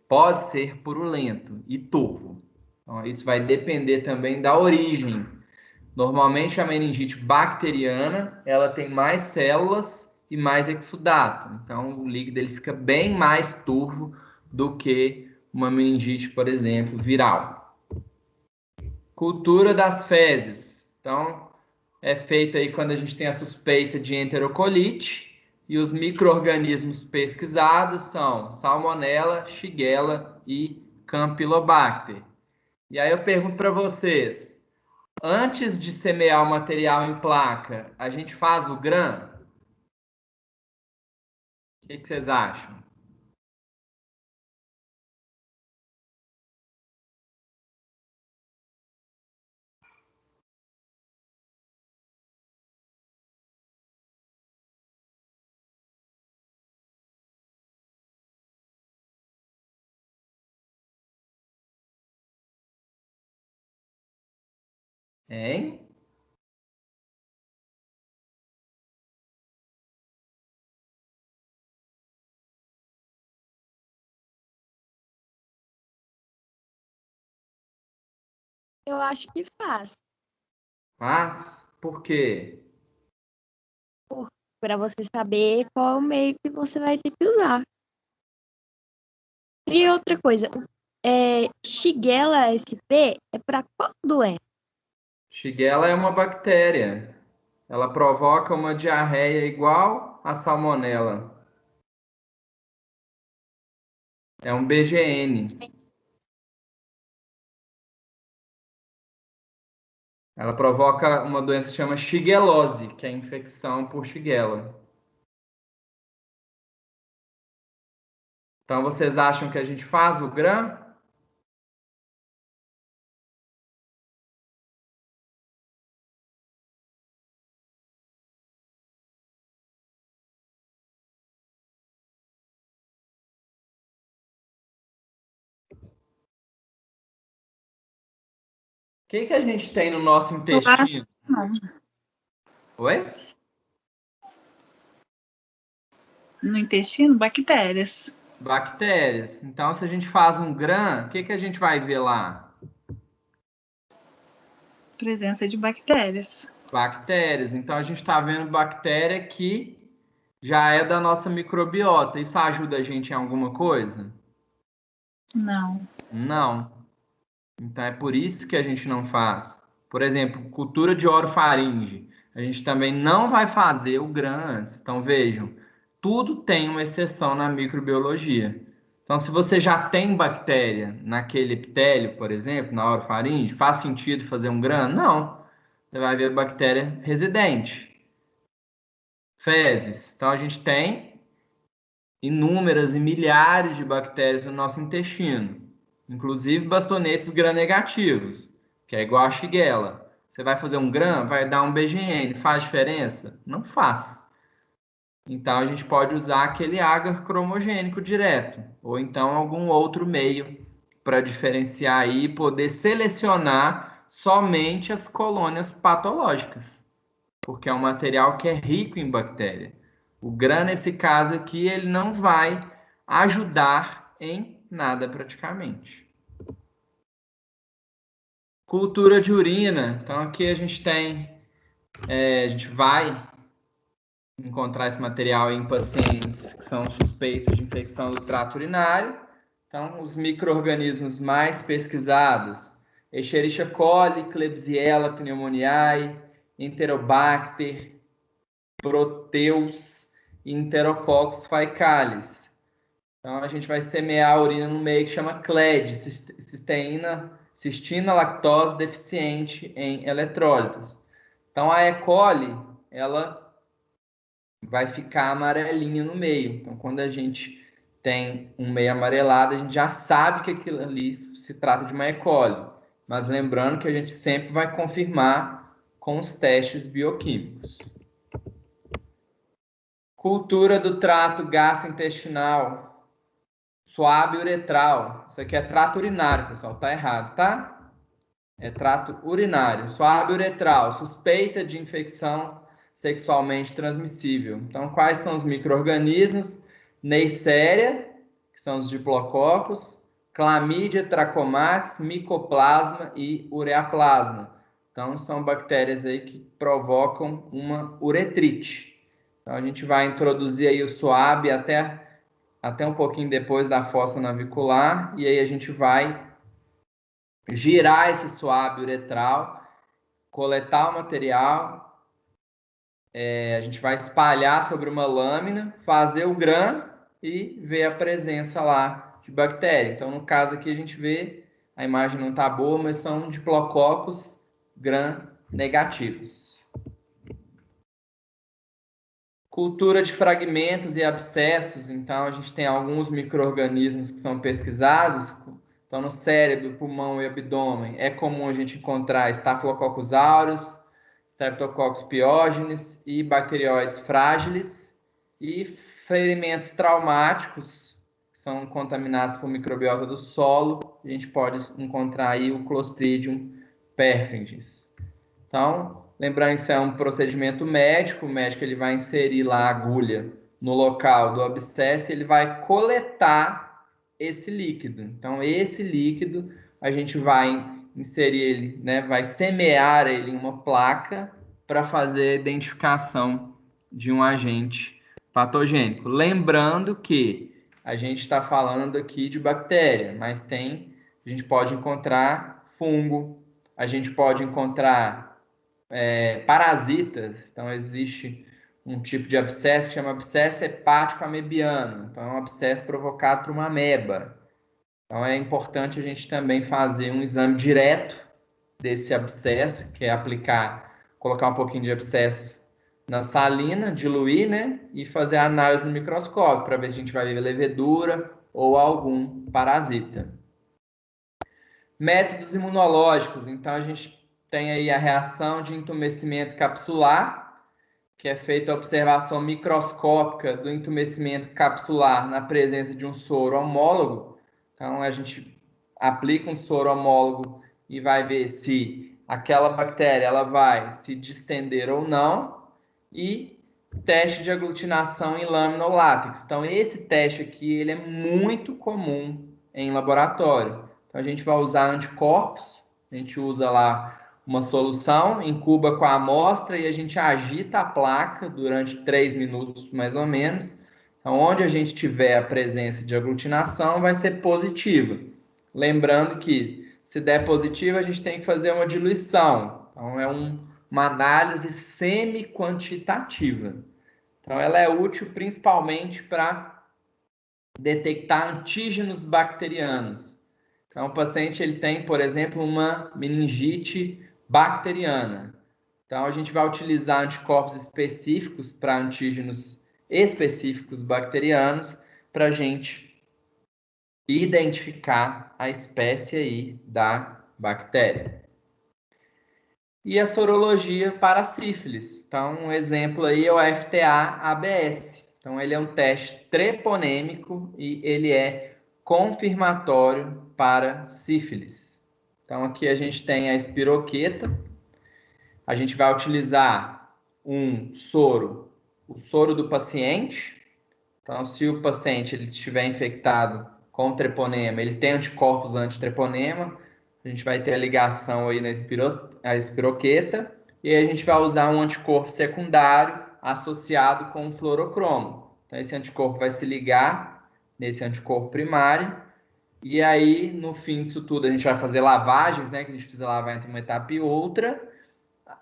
pode ser purulento e turvo. Então, isso vai depender também da origem. Normalmente, a meningite bacteriana, ela tem mais células e mais exudato. Então, o líquido ele fica bem mais turvo do que uma meningite, por exemplo, viral. Cultura das fezes. Então, é feita aí quando a gente tem a suspeita de enterocolite e os micro-organismos pesquisados são Salmonella, Shigella e Campylobacter. E aí eu pergunto para vocês, antes de semear o material em placa, a gente faz o GRAM? O que vocês acham? Hein? Eu acho que faz. Faz? Por quê? Para você saber qual é o meio que você vai ter que usar. E outra coisa, Shigella sp é para qual doença? Shigella é uma bactéria. Ela provoca uma diarreia igual a salmonela. É um BGN. Ela provoca uma doença que chama shigelose, que é a infecção por Shigella. Então, vocês acham que a gente faz o GRAM? O que a gente tem no nosso intestino? Não. Oi? No intestino, bactérias. Bactérias. Então, se a gente faz um GRAM, o que a gente vai ver lá? Presença de bactérias. Bactérias. Então, a gente está vendo bactéria que já é da nossa microbiota. Isso ajuda a gente em alguma coisa? Não. Não. Então, é por isso que a gente não faz. Por exemplo, cultura de orofaringe. A gente também não vai fazer o GRAM antes. Então, vejam, tudo tem uma exceção na microbiologia. Então, se você já tem bactéria naquele epitélio, por exemplo, na orofaringe, faz sentido fazer um GRAM? Não. Você vai ver bactéria residente. Fezes. Então, a gente tem inúmeras e milhares de bactérias no nosso intestino, inclusive bastonetes gram-negativos, que é igual a Shigella. Você vai fazer um gram, vai dar um BGN, faz diferença? Não faz. Então, a gente pode usar aquele agar cromogênico direto, ou então algum outro meio para diferenciar aí e poder selecionar somente as colônias patológicas, porque é um material que é rico em bactéria. O GRAM, nesse caso aqui, ele não vai ajudar em nada praticamente. Cultura de urina. Então, aqui a gente tem, a gente vai encontrar esse material em pacientes que são suspeitos de infecção do trato urinário. Então, os micro-organismos mais pesquisados, Escherichia coli, Klebsiella pneumoniae, Enterobacter, Proteus e Enterococcus faecalis. Então, a gente vai semear a urina no meio que chama CLED, cistina lactose deficiente em eletrólitos. Então, a E. coli, ela vai ficar amarelinha no meio. Então, quando a gente tem um meio amarelado, a gente já sabe que aquilo ali se trata de uma E. coli. Mas lembrando que a gente sempre vai confirmar com os testes bioquímicos. Cultura do trato gastrointestinal, suave uretral. Isso aqui é trato urinário, pessoal, tá errado, tá? É trato urinário, suave uretral, suspeita de infecção sexualmente transmissível. Então, quais são os micro-organismos? Neisseria, que são os diplococos, Chlamydia trachomatis, Mycoplasma e Ureaplasma. Então, são bactérias aí que provocam uma uretrite. Então, a gente vai introduzir aí o SUAB até um pouquinho depois da fossa navicular, e aí a gente vai girar esse SUAB uretral, coletar o material, a gente vai espalhar sobre uma lâmina, fazer o GRAM e ver a presença lá de bactéria. Então, no caso aqui, a gente vê, a imagem não está boa, mas são diplococos GRAM negativos. Cultura de fragmentos e abscessos. Então, a gente tem alguns micro-organismos que são pesquisados. Então, no cérebro, pulmão e abdômen, é comum a gente encontrar Staphylococcus aureus, Streptococcus pyogenes e bacterióides frágiles, e ferimentos traumáticos, que são contaminados por microbiota do solo. A gente pode encontrar aí o Clostridium perfringens. Então, lembrando que isso é um procedimento médico, o médico ele vai inserir lá a agulha no local do abscesso e ele vai coletar esse líquido. Então, esse líquido a gente vai inserir ele, né, vai semear ele em uma placa para fazer a identificação de um agente patogênico. Lembrando que a gente está falando aqui de bactéria, mas tem a gente pode encontrar fungo, a gente pode encontrar parasitas. Então, existe um tipo de abscesso que chama abscesso hepático amebiano. Então, é um abscesso provocado por uma ameba. Então, é importante a gente também fazer um exame direto desse abscesso, que é colocar um pouquinho de abscesso na salina, diluir, né? E fazer a análise no microscópio para ver se a gente vai ver levedura ou algum parasita. Métodos imunológicos. Então, a gente tem aí a reação de entumecimento capsular, que é feita a observação microscópica do entumecimento capsular na presença de um soro homólogo. Então, a gente aplica um soro homólogo e vai ver se aquela bactéria ela vai se distender ou não. E teste de aglutinação em lâmina ou látex. Então, esse teste aqui ele é muito comum em laboratório. Então, a gente vai usar anticorpos, a gente usa lá uma solução, incuba com a amostra e a gente agita a placa durante 3 minutos, mais ou menos. Então, onde a gente tiver a presença de aglutinação, vai ser positiva. Lembrando que, se der positivo, a gente tem que fazer uma diluição. Então, é uma análise semi-quantitativa. Então, ela é útil principalmente para detectar antígenos bacterianos. Então, o paciente ele tem, por exemplo, uma meningite bacteriana. Então, a gente vai utilizar anticorpos específicos para antígenos específicos bacterianos para a gente identificar a espécie aí da bactéria. E a sorologia para sífilis. Então, um exemplo aí é o FTA-ABS. Então, ele é um teste treponêmico e ele é confirmatório para sífilis. Então, aqui a gente tem a espiroqueta. A gente vai utilizar um soro, o soro do paciente. Então, se o paciente ele estiver infectado com treponema, ele tem anticorpos antitreponema, a gente vai ter a ligação aí na espiroqueta, e aí a gente vai usar um anticorpo secundário associado com o fluorocromo. Então, esse anticorpo vai se ligar nesse anticorpo primário, e aí, no fim disso tudo, a gente vai fazer lavagens, né, que a gente precisa lavar entre uma etapa e outra.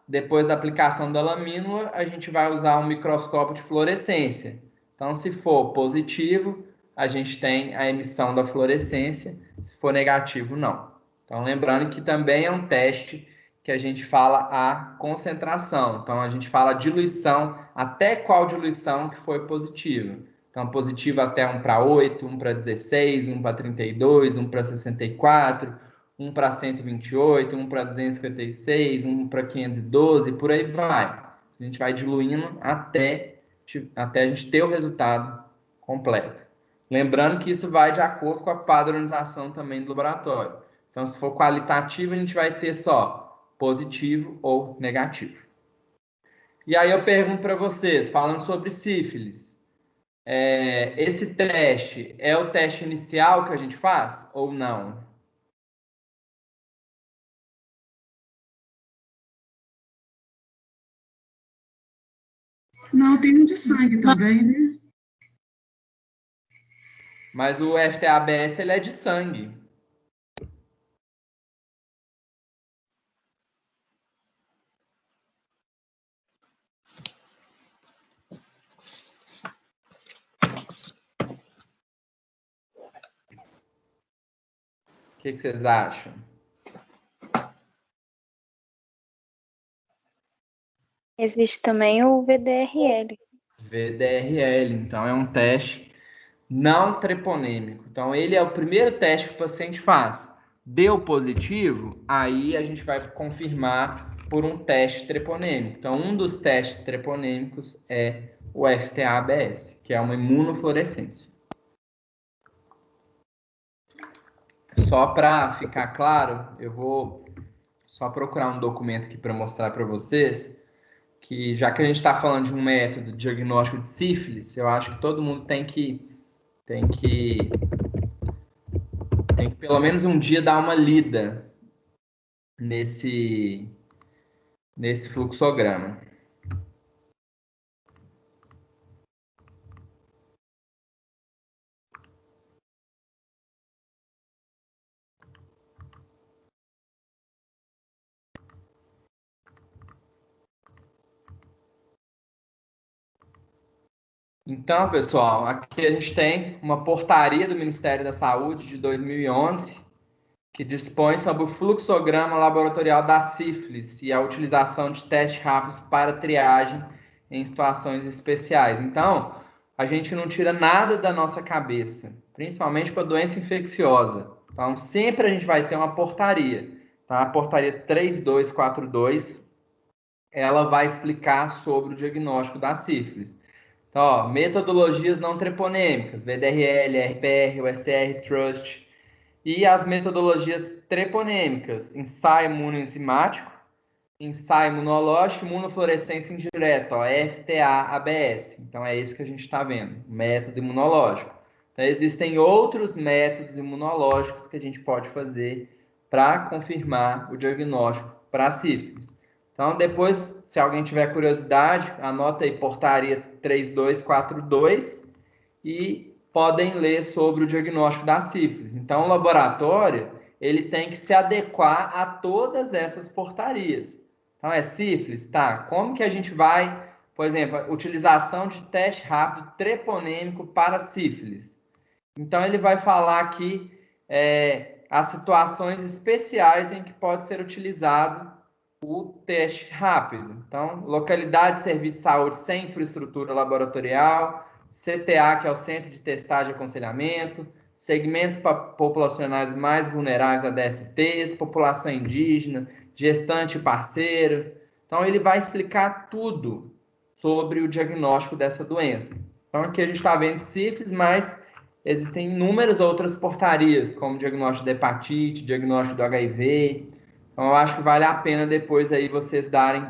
Depois da aplicação da lamínula, a gente vai usar um microscópio de fluorescência. Então, se for positivo, a gente tem a emissão da fluorescência, se for negativo, não. Então, lembrando que também é um teste que a gente fala a concentração. Então, a gente fala a diluição, até qual diluição que foi positiva. Então, positivo até 1 para 8, 1 para 16, 1 para 32, 1 para 64, 1 para 128, 1 para 256, 1 para 512, por aí vai. A gente vai diluindo até a gente ter o resultado completo. Lembrando que isso vai de acordo com a padronização também do laboratório. Então, se for qualitativo, a gente vai ter só positivo ou negativo. E aí eu pergunto para vocês, falando sobre sífilis, esse teste é o teste inicial que a gente faz ou não? Não, tem um de sangue também, né? Mas o FTA-ABS ele é de sangue. O que vocês acham? Existe também o VDRL. VDRL, então é um teste não treponêmico. Então, ele é o primeiro teste que o paciente faz. Deu positivo, aí a gente vai confirmar por um teste treponêmico. Então, um dos testes treponêmicos é o FTA-ABS, que é uma imunofluorescência. Só para ficar claro, eu vou só procurar um documento aqui para mostrar para vocês que, já que a gente está falando de um método de diagnóstico de sífilis, eu acho que todo mundo tem que pelo menos um dia dar uma lida nesse fluxograma. Então, pessoal, aqui a gente tem uma portaria do Ministério da Saúde de 2011 que dispõe sobre o fluxograma laboratorial da sífilis e a utilização de testes rápidos para triagem em situações especiais. Então, a gente não tira nada da nossa cabeça, principalmente para doença infecciosa. Então, sempre a gente vai ter uma portaria, tá? A portaria 3242, ela vai explicar sobre o diagnóstico da sífilis. Então, ó, metodologias não treponêmicas, VDRL, RPR, USR, TRUST, e as metodologias treponêmicas, ensaio imunoenzimático, ensaio imunológico, imunofluorescência indireta, ó, FTA-ABS. Então, é isso que a gente está vendo, método imunológico. Então, existem outros métodos imunológicos que a gente pode fazer para confirmar o diagnóstico para sífilis. Então, depois, se alguém tiver curiosidade, anota aí portaria 3242 e podem ler sobre o diagnóstico da sífilis. Então, o laboratório ele tem que se adequar a todas essas portarias. Então, é sífilis, tá? Como que a gente vai, por exemplo, a utilização de teste rápido treponêmico para sífilis? Então, ele vai falar aqui as situações especiais em que pode ser utilizado o teste rápido. Então, localidade de serviço de saúde sem infraestrutura laboratorial, CTA, que é o Centro de Testagem e Aconselhamento, segmentos populacionais mais vulneráveis a DSTs, população indígena, gestante e parceiro. Então, ele vai explicar tudo sobre o diagnóstico dessa doença. Então, aqui a gente está vendo sífilis, mas existem inúmeras outras portarias, como diagnóstico de hepatite, diagnóstico do HIV. Então, eu acho que vale a pena depois aí vocês darem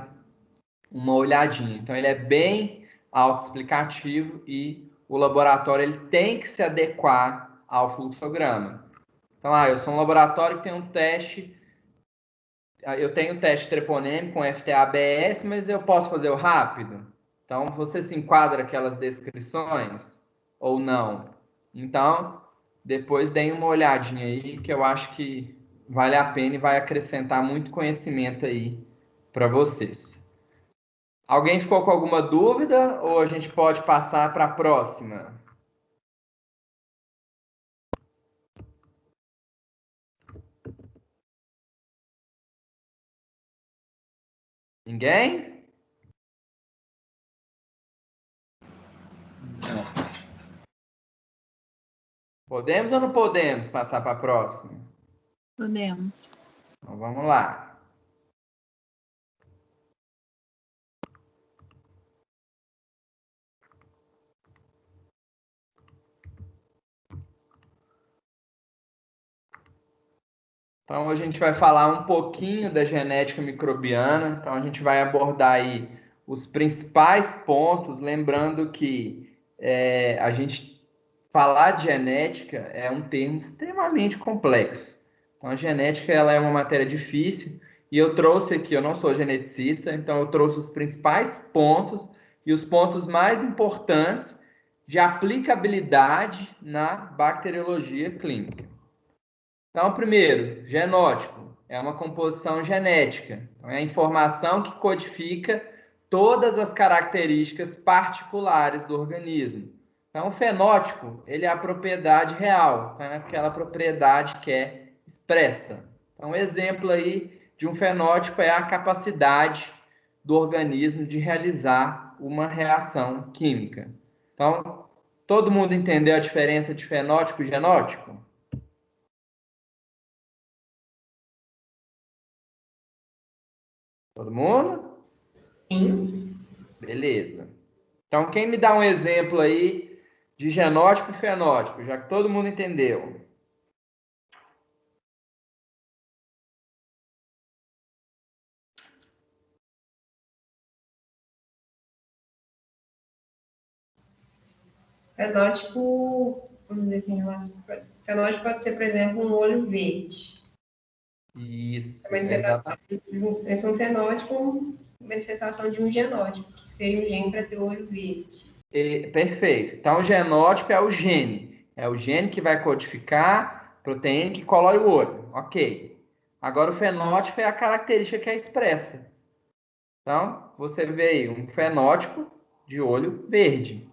uma olhadinha. Então, ele é bem autoexplicativo e o laboratório ele tem que se adequar ao fluxograma. Então, eu sou um laboratório que tem um teste, eu tenho teste treponêmico com FTA-ABS, mas eu posso fazer o rápido? Então, você se enquadra aquelas descrições ou não? Então, depois deem uma olhadinha aí, que eu acho que vale a pena e vai acrescentar muito conhecimento aí para vocês. Alguém ficou com alguma dúvida ou a gente pode passar para a próxima? Ninguém? Podemos ou não podemos passar para a próxima? Podemos. Então vamos lá. Então, a gente vai falar um pouquinho da genética microbiana. Então, a gente vai abordar aí os principais pontos, lembrando que a gente falar de genética é um termo extremamente complexo. Então, a genética ela é uma matéria difícil e eu trouxe aqui, eu não sou geneticista, então eu trouxe os principais pontos e os pontos mais importantes de aplicabilidade na bacteriologia clínica. Então, primeiro, genótipo é uma composição genética. Então, é a informação que codifica todas as características particulares do organismo. Então, o fenótipo, ele é a propriedade real, tá? Aquela propriedade que é expressa. Então, um exemplo aí de um fenótipo é a capacidade do organismo de realizar uma reação química. Então, todo mundo entendeu a diferença de fenótipo e genótipo? Todo mundo? Sim. Beleza. Então, quem me dá um exemplo aí de genótipo e fenótipo, já que todo mundo entendeu? Fenótipo, vamos dizer assim, fenótipo pode ser, por exemplo, um olho verde. Isso, Exatamente. Esse é um fenótipo, manifestação de um genótipo, que seria um gene para ter olho verde. Perfeito. Então, o genótipo é o gene. É o gene que vai codificar proteína que colore o olho. Ok. Agora, o fenótipo é a característica que é expressa. Então, você vê aí um fenótipo de olho verde.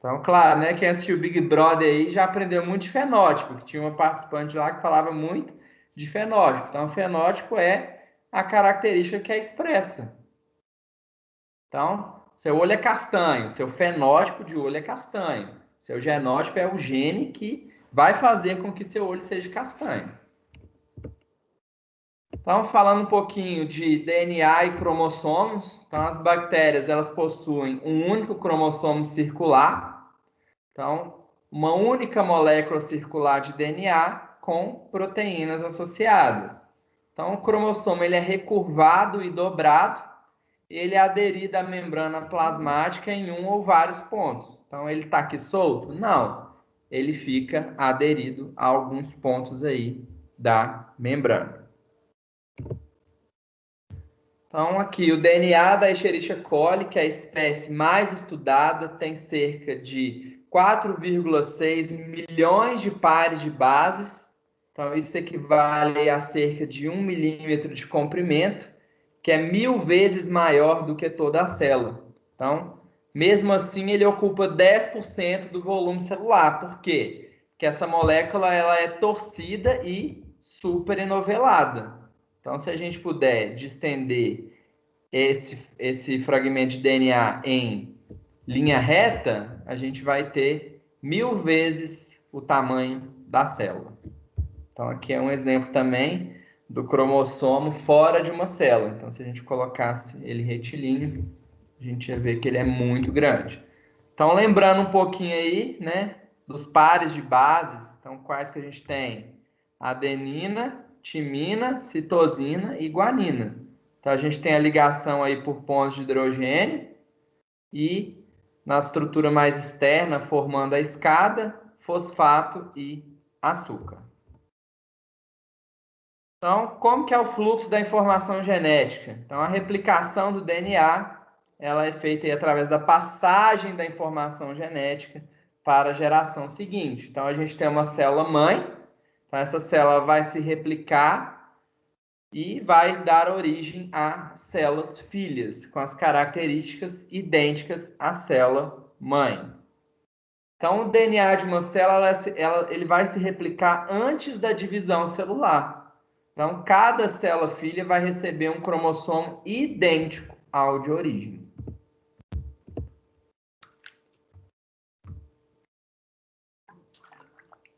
Então, claro, né? Quem assistiu o Big Brother aí já aprendeu muito de fenótipo, que tinha uma participante lá que falava muito de fenótipo. Então, o fenótipo é a característica que é expressa. Então, seu olho é castanho, seu fenótipo de olho é castanho. Seu genótipo é o gene que vai fazer com que seu olho seja castanho. Então, falando um pouquinho de DNA e cromossomos, então as bactérias elas possuem um único cromossomo circular, então uma única molécula circular de DNA com proteínas associadas. Então, o cromossomo ele é recurvado e dobrado, ele é aderido à membrana plasmática em um ou vários pontos. Então, ele está aqui solto? Não, ele fica aderido a alguns pontos aí da membrana. Então, aqui, o DNA da Escherichia coli, que é a espécie mais estudada, tem cerca de 4,6 milhões de pares de bases. Então, isso equivale a cerca de 1 milímetro de comprimento, que é 1000 vezes maior do que toda a célula. Então, mesmo assim, ele ocupa 10% do volume celular. Por quê? Porque essa molécula ela é torcida e superenovelada. Então, se a gente puder distender esse fragmento de DNA em linha reta, a gente vai ter 1000 vezes o tamanho da célula. Então, aqui é um exemplo também do cromossomo fora de uma célula. Então, se a gente colocasse ele retilíneo, a gente ia ver que ele é muito grande. Então, lembrando um pouquinho aí, né, dos pares de bases, então, quais que a gente tem? Adenina, timina, citosina e guanina. Então, a gente tem a ligação aí por pontos de hidrogênio e na estrutura mais externa, formando a escada, fosfato e açúcar. Então, como que é o fluxo da informação genética? Então, a replicação do DNA, ela é feita aí através da passagem da informação genética para a geração seguinte. Então, a gente tem uma célula mãe, então essa célula vai se replicar e vai dar origem a células filhas, com as características idênticas à célula mãe. Então, o DNA de uma célula, ele vai se replicar antes da divisão celular. Então, cada célula filha vai receber um cromossomo idêntico ao de origem.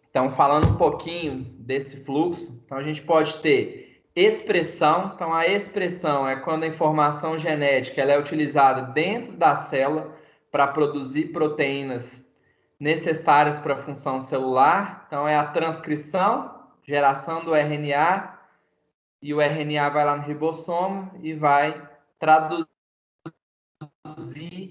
Então, falando um pouquinho desse fluxo, então a gente pode ter expressão. Então, a expressão é quando a informação genética ela é utilizada dentro da célula para produzir proteínas necessárias para a função celular. Então, é a transcrição, geração do RNA, e o RNA vai lá no ribossomo e vai traduzir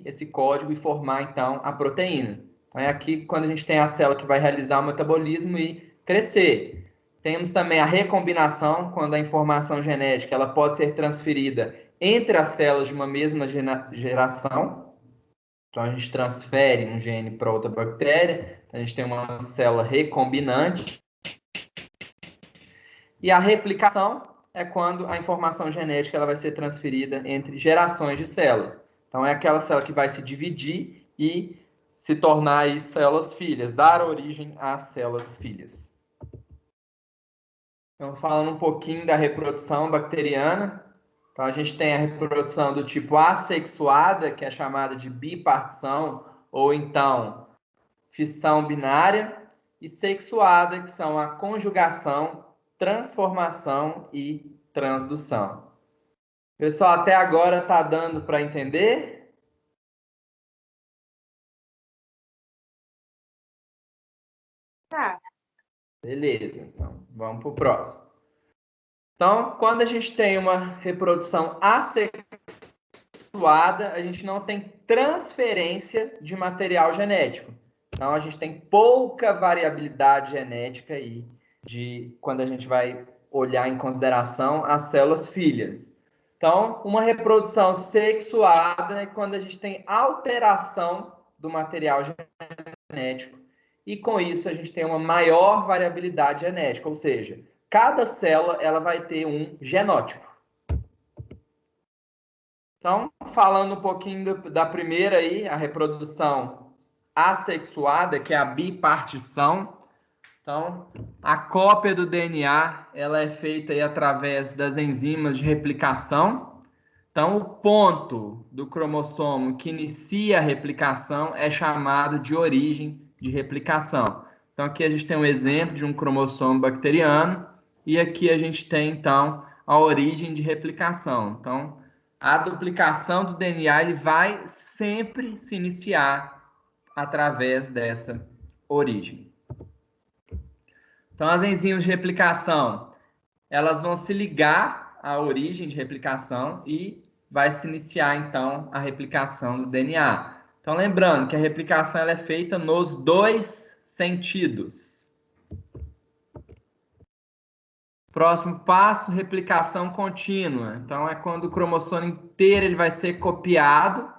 esse código e formar, então, a proteína. Então, é aqui quando a gente tem a célula que vai realizar o metabolismo e crescer. Temos também a recombinação, quando a informação genética ela pode ser transferida entre as células de uma mesma geração. Então, a gente transfere um gene para outra bactéria. Então, a gente tem uma célula recombinante. E a replicação é quando a informação genética ela vai ser transferida entre gerações de células. Então, é aquela célula que vai se dividir e se tornar aí células filhas, dar origem às células filhas. Então, falando um pouquinho da reprodução bacteriana. Então, a gente tem a reprodução do tipo assexuada, que é chamada de bipartição, ou então fissão binária, e sexuada, que são a conjugação, transformação e transdução. Pessoal, até agora está dando para entender? Tá. Beleza, então vamos para o próximo. Então, quando a gente tem uma reprodução assexuada, a gente não tem transferência de material genético. Então, a gente tem pouca variabilidade genética aí de quando a gente vai olhar em consideração as células filhas. Então, uma reprodução sexuada é quando a gente tem alteração do material genético. E com isso a gente tem uma maior variabilidade genética, ou seja, cada célula ela vai ter um genótipo. Então, falando um pouquinho da primeira aí, a reprodução assexuada, que é a bipartição. Então, a cópia do DNA, ela é feita aí através das enzimas de replicação. Então, o ponto do cromossomo que inicia a replicação é chamado de origem de replicação. Então, aqui a gente tem um exemplo de um cromossomo bacteriano e aqui a gente tem, então, a origem de replicação. Então, a duplicação do DNA ele vai sempre se iniciar através dessa origem. Então, as enzimas de replicação, elas vão se ligar à origem de replicação e vai se iniciar, então, a replicação do DNA. Então, lembrando que a replicação ela é feita nos dois sentidos. Próximo passo, replicação contínua. Então, é quando o cromossomo inteiro ele vai ser copiado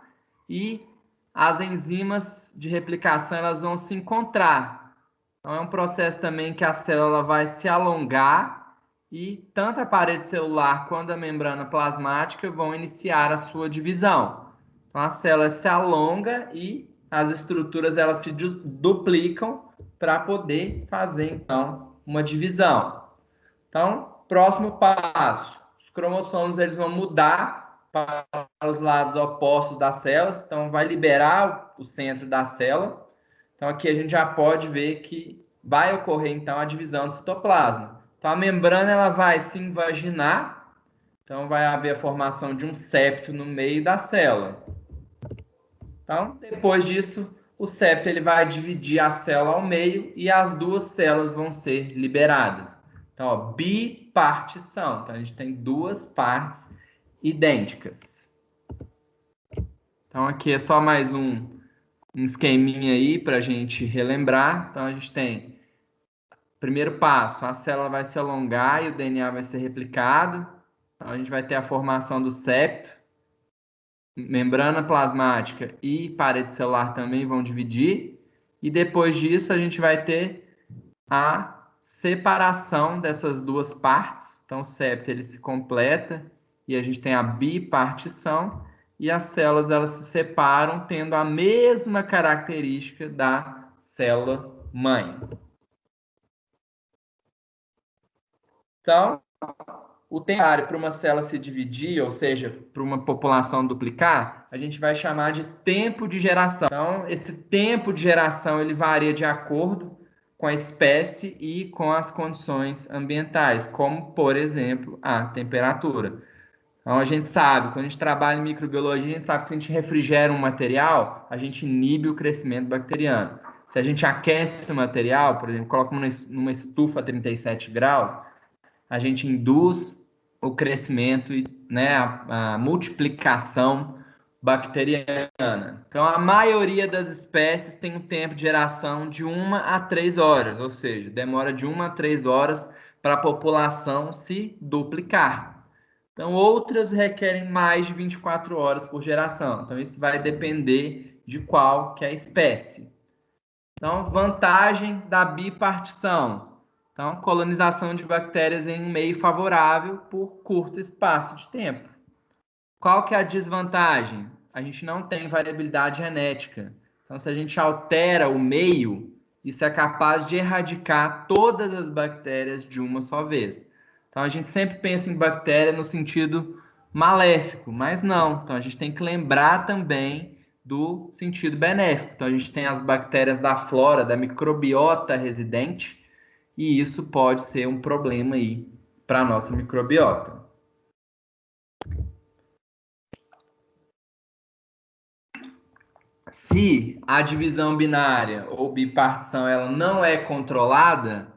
e as enzimas de replicação elas vão se encontrar. Então, é um processo também que a célula vai se alongar e tanto a parede celular quanto a membrana plasmática vão iniciar a sua divisão. Então, a célula se alonga e as estruturas elas se duplicam para poder fazer, então, uma divisão. Então, próximo passo, os cromossomos eles vão mudar para os lados opostos das células, então vai liberar o centro da célula. Então, aqui a gente já pode ver que vai ocorrer, então, a divisão do citoplasma. Então, a membrana ela vai se invaginar, então vai haver a formação de um septo no meio da célula. Então, depois disso, o septo ele vai dividir a célula ao meio e as duas células vão ser liberadas. Então, ó, bipartição. Então, a gente tem duas partes idênticas. Então, aqui é só mais um esqueminha aí para a gente relembrar. Então, a gente tem, primeiro passo, a célula vai se alongar e o DNA vai ser replicado. Então, a gente vai ter a formação do septo. Membrana plasmática e parede celular também vão dividir. E depois disso, a gente vai ter a separação dessas duas partes. Então, o septo ele se completa e a gente tem a bipartição e as células elas se separam tendo a mesma característica da célula mãe. Então, o tempo para uma célula se dividir, ou seja, para uma população duplicar, a gente vai chamar de tempo de geração. Então, esse tempo de geração ele varia de acordo com a espécie e com as condições ambientais, como, por exemplo, a temperatura. Então, a gente sabe, quando a gente trabalha em microbiologia, a gente sabe que se a gente refrigera um material, a gente inibe o crescimento bacteriano. Se a gente aquece o material, por exemplo, coloca numa estufa a 37 graus, a gente induz o crescimento e, né, a multiplicação bacteriana. Então, a maioria das espécies tem um tempo de geração de 1 a 3 horas, ou seja, demora de 1 a 3 horas para a população se duplicar. Então, outras requerem mais de 24 horas por geração. Então, isso vai depender de qual que é a espécie. Então, vantagem da bipartição. Então, colonização de bactérias em um meio favorável por curto espaço de tempo. Qual que é a desvantagem? A gente não tem variabilidade genética. Então, se a gente altera o meio, isso é capaz de erradicar todas as bactérias de uma só vez. Então, a gente sempre pensa em bactéria no sentido maléfico, mas não. Então, a gente tem que lembrar também do sentido benéfico. Então, a gente tem as bactérias da flora, da microbiota residente, e isso pode ser um problema aí para a nossa microbiota. Se a divisão binária ou bipartição ela não é controlada,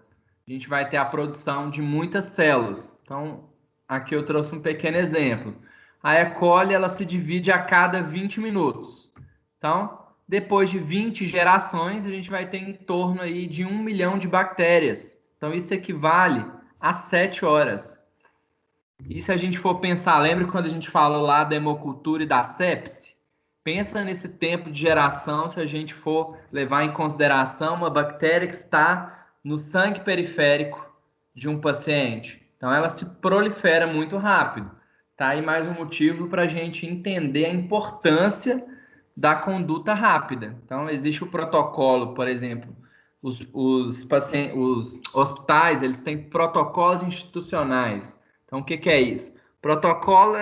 a gente vai ter a produção de muitas células. Então, aqui eu trouxe um pequeno exemplo. A E. coli ela se divide a cada 20 minutos. Então, depois de 20 gerações, a gente vai ter em torno aí de 1 milhão de bactérias. Então, isso equivale a 7 horas. E se a gente for pensar, lembra quando a gente falou lá da hemocultura e da sepse? Pensa nesse tempo de geração se a gente for levar em consideração uma bactéria que está no sangue periférico de um paciente. Então, ela se prolifera muito rápido. Tá aí mais um motivo para a gente entender a importância da conduta rápida. Então, existe o protocolo, por exemplo, os hospitais, eles têm protocolos institucionais. Então, o que é isso? Protocolo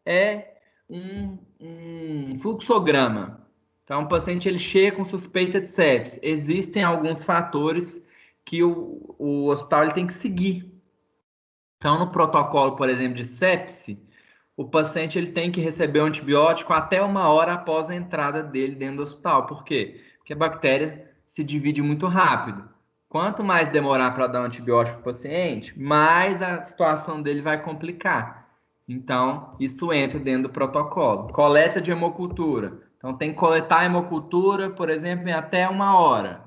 é um fluxograma. Então, o paciente ele chega com suspeita de sepsis. Existem alguns fatores que o hospital ele tem que seguir. Então, no protocolo, por exemplo, de sepse, o paciente ele tem que receber o antibiótico até 1 hora após a entrada dele dentro do hospital. Por quê? Porque a bactéria se divide muito rápido. Quanto mais demorar para dar um antibiótico para o paciente, mais a situação dele vai complicar. Então, isso entra dentro do protocolo. Coleta de hemocultura. Então, tem que coletar a hemocultura, por exemplo, em até 1 hora.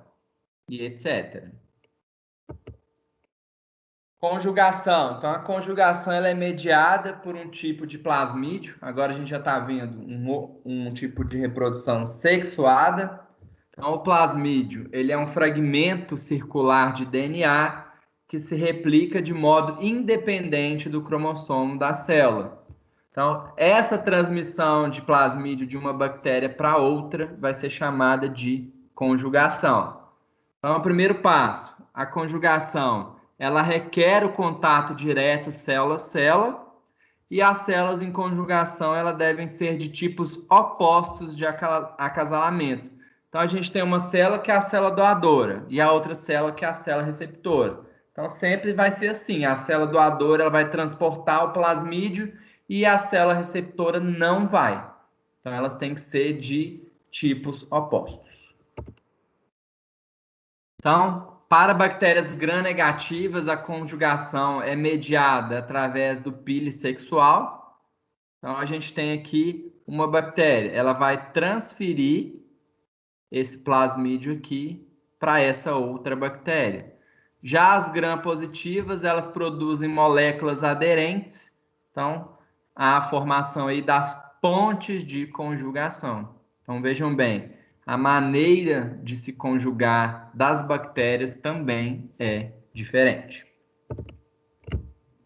E etc. Conjugação. Então, a conjugação ela é mediada por um tipo de plasmídio. Agora a gente já está vendo um tipo de reprodução sexuada. Então, o plasmídio ele é um fragmento circular de DNA que se replica de modo independente do cromossomo da célula. Então, essa transmissão de plasmídio de uma bactéria para outra vai ser chamada de conjugação. Então, o primeiro passo, a conjugação, ela requer o contato direto célula-célula, e as células em conjugação elas devem ser de tipos opostos de acasalamento. Então, a gente tem uma célula que é a célula doadora e a outra célula que é a célula receptora. Então, sempre vai ser assim, a célula doadora ela vai transportar o plasmídio e a célula receptora não vai. Então, elas têm que ser de tipos opostos. Então, para bactérias gram-negativas, a conjugação é mediada através do pili sexual. Então, a gente tem aqui uma bactéria, ela vai transferir esse plasmídio aqui para essa outra bactéria. Já as gram-positivas, elas produzem moléculas aderentes. Então, há a formação aí das pontes de conjugação. Então, vejam bem, a maneira de se conjugar das bactérias também é diferente.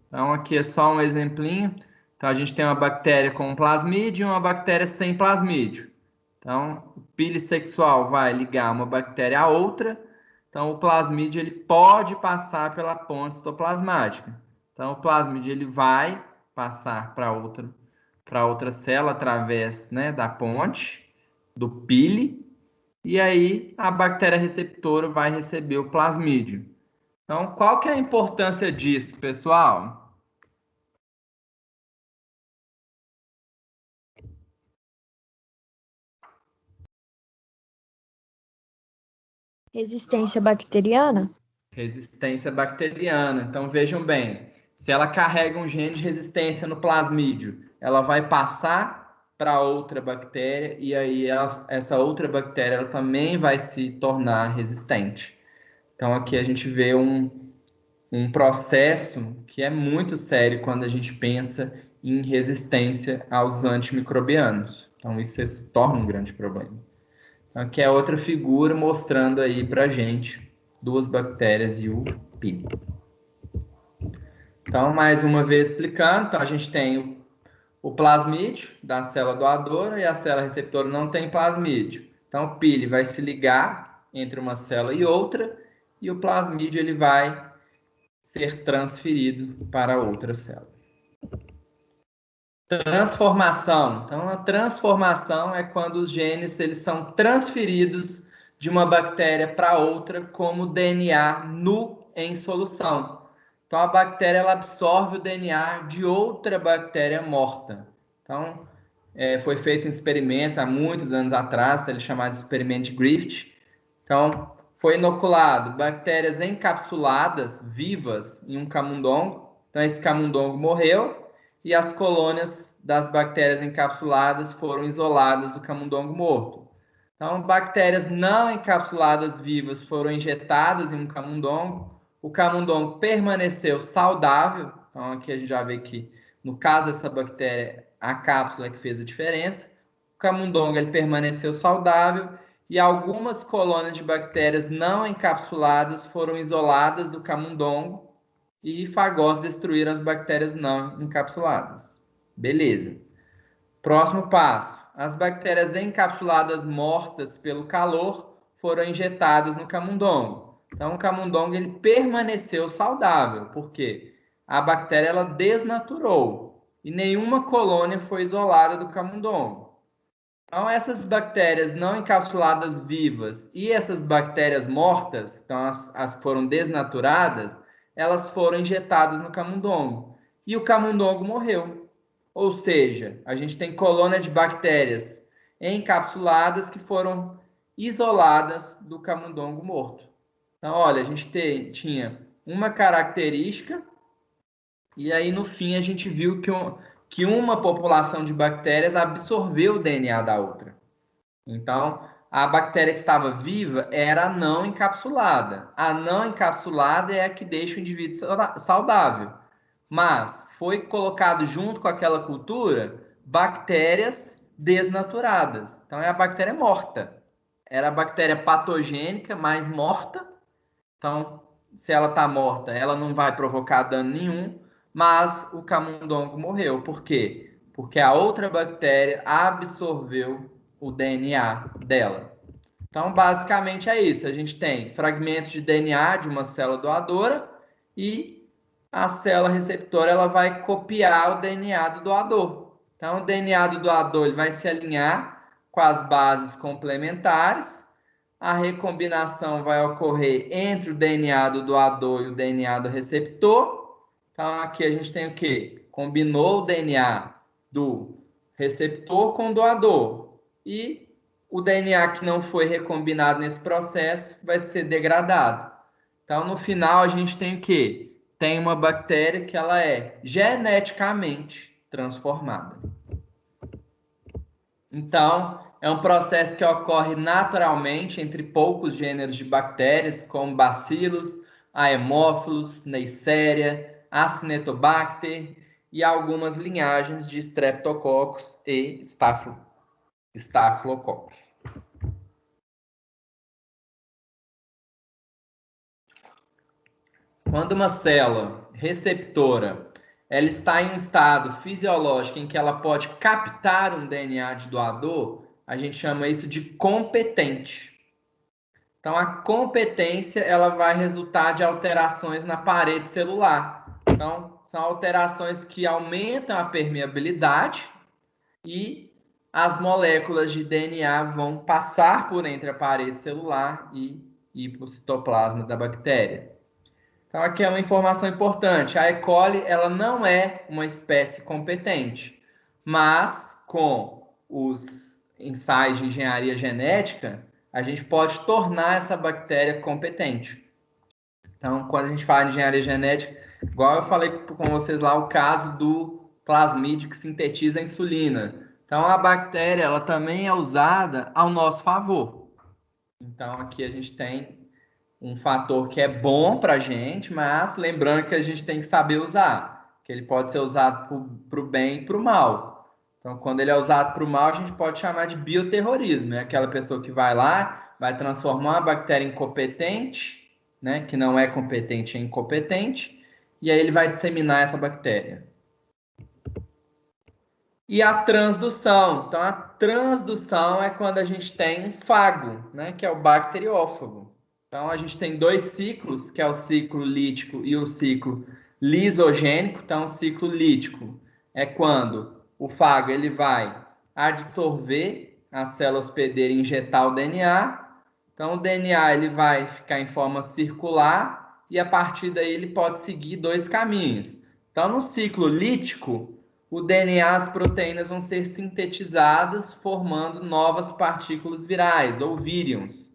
Então, aqui é só um exemplinho. Então, a gente tem uma bactéria com plasmídio e uma bactéria sem plasmídio. Então, o pili sexual vai ligar uma bactéria a outra. Então, o plasmídio ele pode passar pela ponte citoplasmática. Então, o plasmídio ele vai passar para outra célula através, né, da ponte, do pili, e aí a bactéria receptora vai receber o plasmídio. Então, qual que é a importância disso, pessoal? Resistência bacteriana? Resistência bacteriana. Então, vejam bem, se ela carrega um gene de resistência no plasmídio, ela vai passar para outra bactéria e aí essa outra bactéria ela também vai se tornar resistente. Então, aqui a gente vê um processo que é muito sério quando a gente pensa em resistência aos antimicrobianos. Então, isso se torna um grande problema. Então, aqui é outra figura mostrando aí para a gente duas bactérias e o pili. Então, mais uma vez explicando, então a gente tem o plasmídio da célula doadora e a célula receptora não tem plasmídio. Então, o pili vai se ligar entre uma célula e outra e o plasmídio ele vai ser transferido para outra célula. Transformação. Então, a transformação é quando os genes eles são transferidos de uma bactéria para outra como DNA nu em solução. Então, a bactéria ela absorve o DNA de outra bactéria morta. Então, foi feito um experimento há muitos anos atrás, ele é chamado de experimento de Griffith. Então, foi inoculado bactérias encapsuladas, vivas, em um camundongo. Então, esse camundongo morreu e as colônias das bactérias encapsuladas foram isoladas do camundongo morto. Então, bactérias não encapsuladas vivas foram injetadas em um camundongo. O camundongo permaneceu saudável. Então, aqui a gente já vê que, no caso dessa bactéria, a cápsula é que fez a diferença. O camundongo ele permaneceu saudável e algumas colônias de bactérias não encapsuladas foram isoladas do camundongo e fagós destruíram as bactérias não encapsuladas. Beleza. Próximo passo. As bactérias encapsuladas mortas pelo calor foram injetadas no camundongo. Então, o camundongo ele permaneceu saudável, porque a bactéria ela desnaturou e nenhuma colônia foi isolada do camundongo. Então, essas bactérias não encapsuladas vivas e essas bactérias mortas, então as que foram desnaturadas, elas foram injetadas no camundongo. E o camundongo morreu. Ou seja, a gente tem colônia de bactérias encapsuladas que foram isoladas do camundongo morto. Então, olha, a gente tinha uma característica e aí no fim a gente viu que uma população de bactérias absorveu o DNA da outra. Então, a bactéria que estava viva era a não encapsulada. A não encapsulada é a que deixa o indivíduo saudável. Mas foi colocado junto com aquela cultura bactérias desnaturadas. Então, é a bactéria morta. Era a bactéria patogênica, mas morta. Então, se ela está morta, ela não vai provocar dano nenhum, mas o camundongo morreu. Por quê? Porque a outra bactéria absorveu o DNA dela. Então, basicamente é isso. A gente tem fragmento de DNA de uma célula doadora e a célula receptora ela vai copiar o DNA do doador. Então, o DNA do doador ele vai se alinhar com as bases complementares. A recombinação vai ocorrer entre o DNA do doador e o DNA do receptor. Então, aqui a gente tem o quê? Combinou o DNA do receptor com o doador. E o DNA que não foi recombinado nesse processo vai ser degradado. Então, no final, a gente tem o quê? Tem uma bactéria que ela é geneticamente transformada. Então, é um processo que ocorre naturalmente entre poucos gêneros de bactérias, como bacilos, haemófilos, neisseria, acinetobacter e algumas linhagens de streptococcus e estafilococcus. Quando uma célula receptora ela está em um estado fisiológico em que ela pode captar um DNA de doador, a gente chama isso de competente. Então, a competência ela vai resultar de alterações na parede celular. Então, são alterações que aumentam a permeabilidade e as moléculas de DNA vão passar por entre a parede celular e ir para o citoplasma da bactéria. Então, aqui é uma informação importante. A E. coli ela não é uma espécie competente, mas com os ensaios de engenharia genética, a gente pode tornar essa bactéria competente. Então, quando a gente fala de engenharia genética, igual eu falei com vocês lá, o caso do plasmídio que sintetiza a insulina. Então, a bactéria ela também é usada ao nosso favor. Então, aqui a gente tem um fator que é bom para a gente, mas lembrando que a gente tem que saber usar, que ele pode ser usado para o bem e para o mal. Então, quando ele é usado para o mal, a gente pode chamar de bioterrorismo. É aquela pessoa que vai lá, vai transformar uma bactéria incompetente, né, que não é competente em incompetente, e aí ele vai disseminar essa bactéria. E a transdução. Então, a transdução é quando a gente tem um fago, né, que é o bacteriófago. Então, a gente tem dois ciclos, que é o ciclo lítico e o ciclo lisogênico. Então, o ciclo lítico é quando o fago ele vai adsorver a célula hospedeira e injetar o DNA. Então, o DNA ele vai ficar em forma circular e, a partir daí, ele pode seguir dois caminhos. Então, no ciclo lítico, o DNA, as proteínas vão ser sintetizadas, formando novas partículas virais, ou vírions.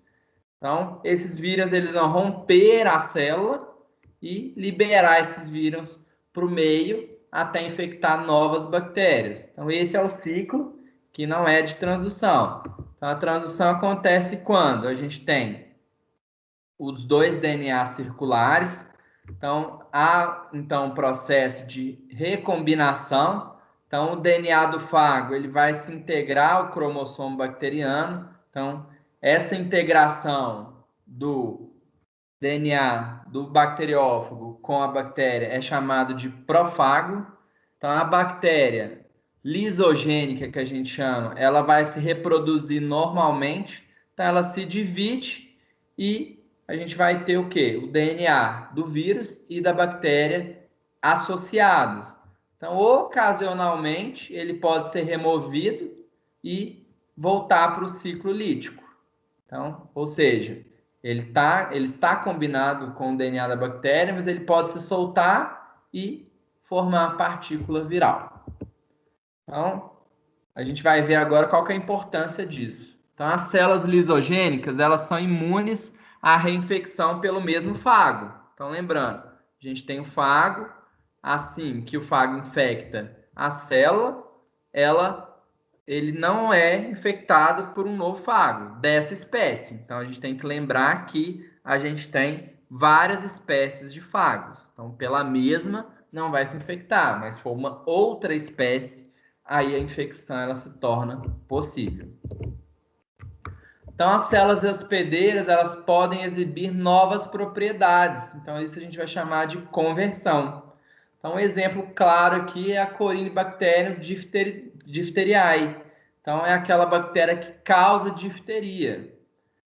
Então, esses vírus eles vão romper a célula e liberar esses vírus para o meio até infectar novas bactérias. Então, esse é o ciclo que não é de transdução. Então, a transdução acontece quando a gente tem os dois DNA circulares. Então, há um processo de recombinação. Então, o DNA do fago ele vai se integrar ao cromossomo bacteriano. Então, essa integração do DNA do bacteriófago com a bactéria é chamado de profago. Então, a bactéria lisogênica, que a gente chama, ela vai se reproduzir normalmente, então ela se divide e a gente vai ter o quê? O DNA do vírus e da bactéria associados. Então, ocasionalmente, ele pode ser removido e voltar para o ciclo lítico. Então, ou seja, ele está combinado com o DNA da bactéria, mas ele pode se soltar e formar partícula viral. Então, a gente vai ver agora qual que é a importância disso. Então, as células lisogênicas, elas são imunes à reinfecção pelo mesmo fago. Então, lembrando, a gente tem o fago, assim que o fago infecta a célula, ele não é infectado por um novo fago dessa espécie. Então, a gente tem que lembrar que a gente tem várias espécies de fagos. Então, pela mesma, não vai se infectar, mas se for uma outra espécie, aí a infecção ela se torna possível. Então, as células hospedeiras, elas podem exibir novas propriedades. Então, isso a gente vai chamar de conversão. Então, um exemplo claro aqui é a Corynebacterium diphtheriae. Então, é aquela bactéria que causa difteria.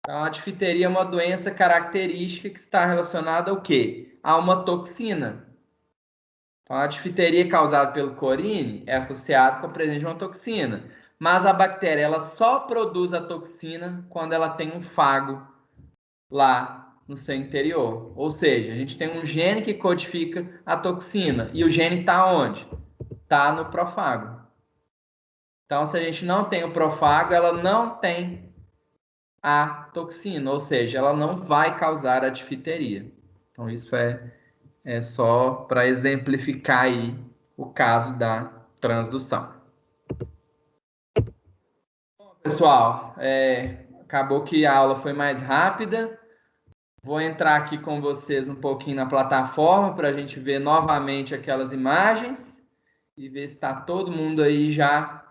Então, a difteria é uma doença característica que está relacionada ao quê? A uma toxina. Então, a difteria causada pelo Coryne é associada com a presença de uma toxina. Mas a bactéria ela só produz a toxina quando ela tem um fago lá no seu interior. Ou seja, a gente tem um gene que codifica a toxina. E o gene está onde? Está no profago. Então, se a gente não tem o profago, ela não tem a toxina. Ou seja, ela não vai causar a difteria. Então, isso é só para exemplificar aí o caso da transdução. Bom, pessoal, acabou que a aula foi mais rápida. Vou entrar aqui com vocês um pouquinho na plataforma para a gente ver novamente aquelas imagens e ver se está todo mundo aí já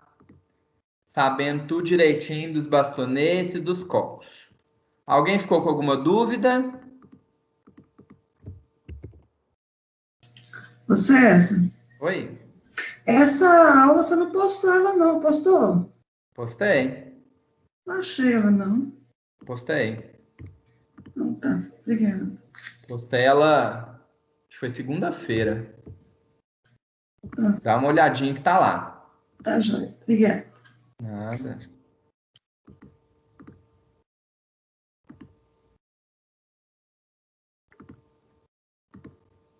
sabendo tudo direitinho dos bastonetes e dos copos. Alguém ficou com alguma dúvida? Ô César, Oi? essa aula você não postou ela não, postou? Postei. Não achei ela não. Postei. Não tá, obrigada. Postei ela, acho que foi segunda-feira. Tá. Dá uma olhadinha que tá lá. Tá, joia, obrigada. Nada.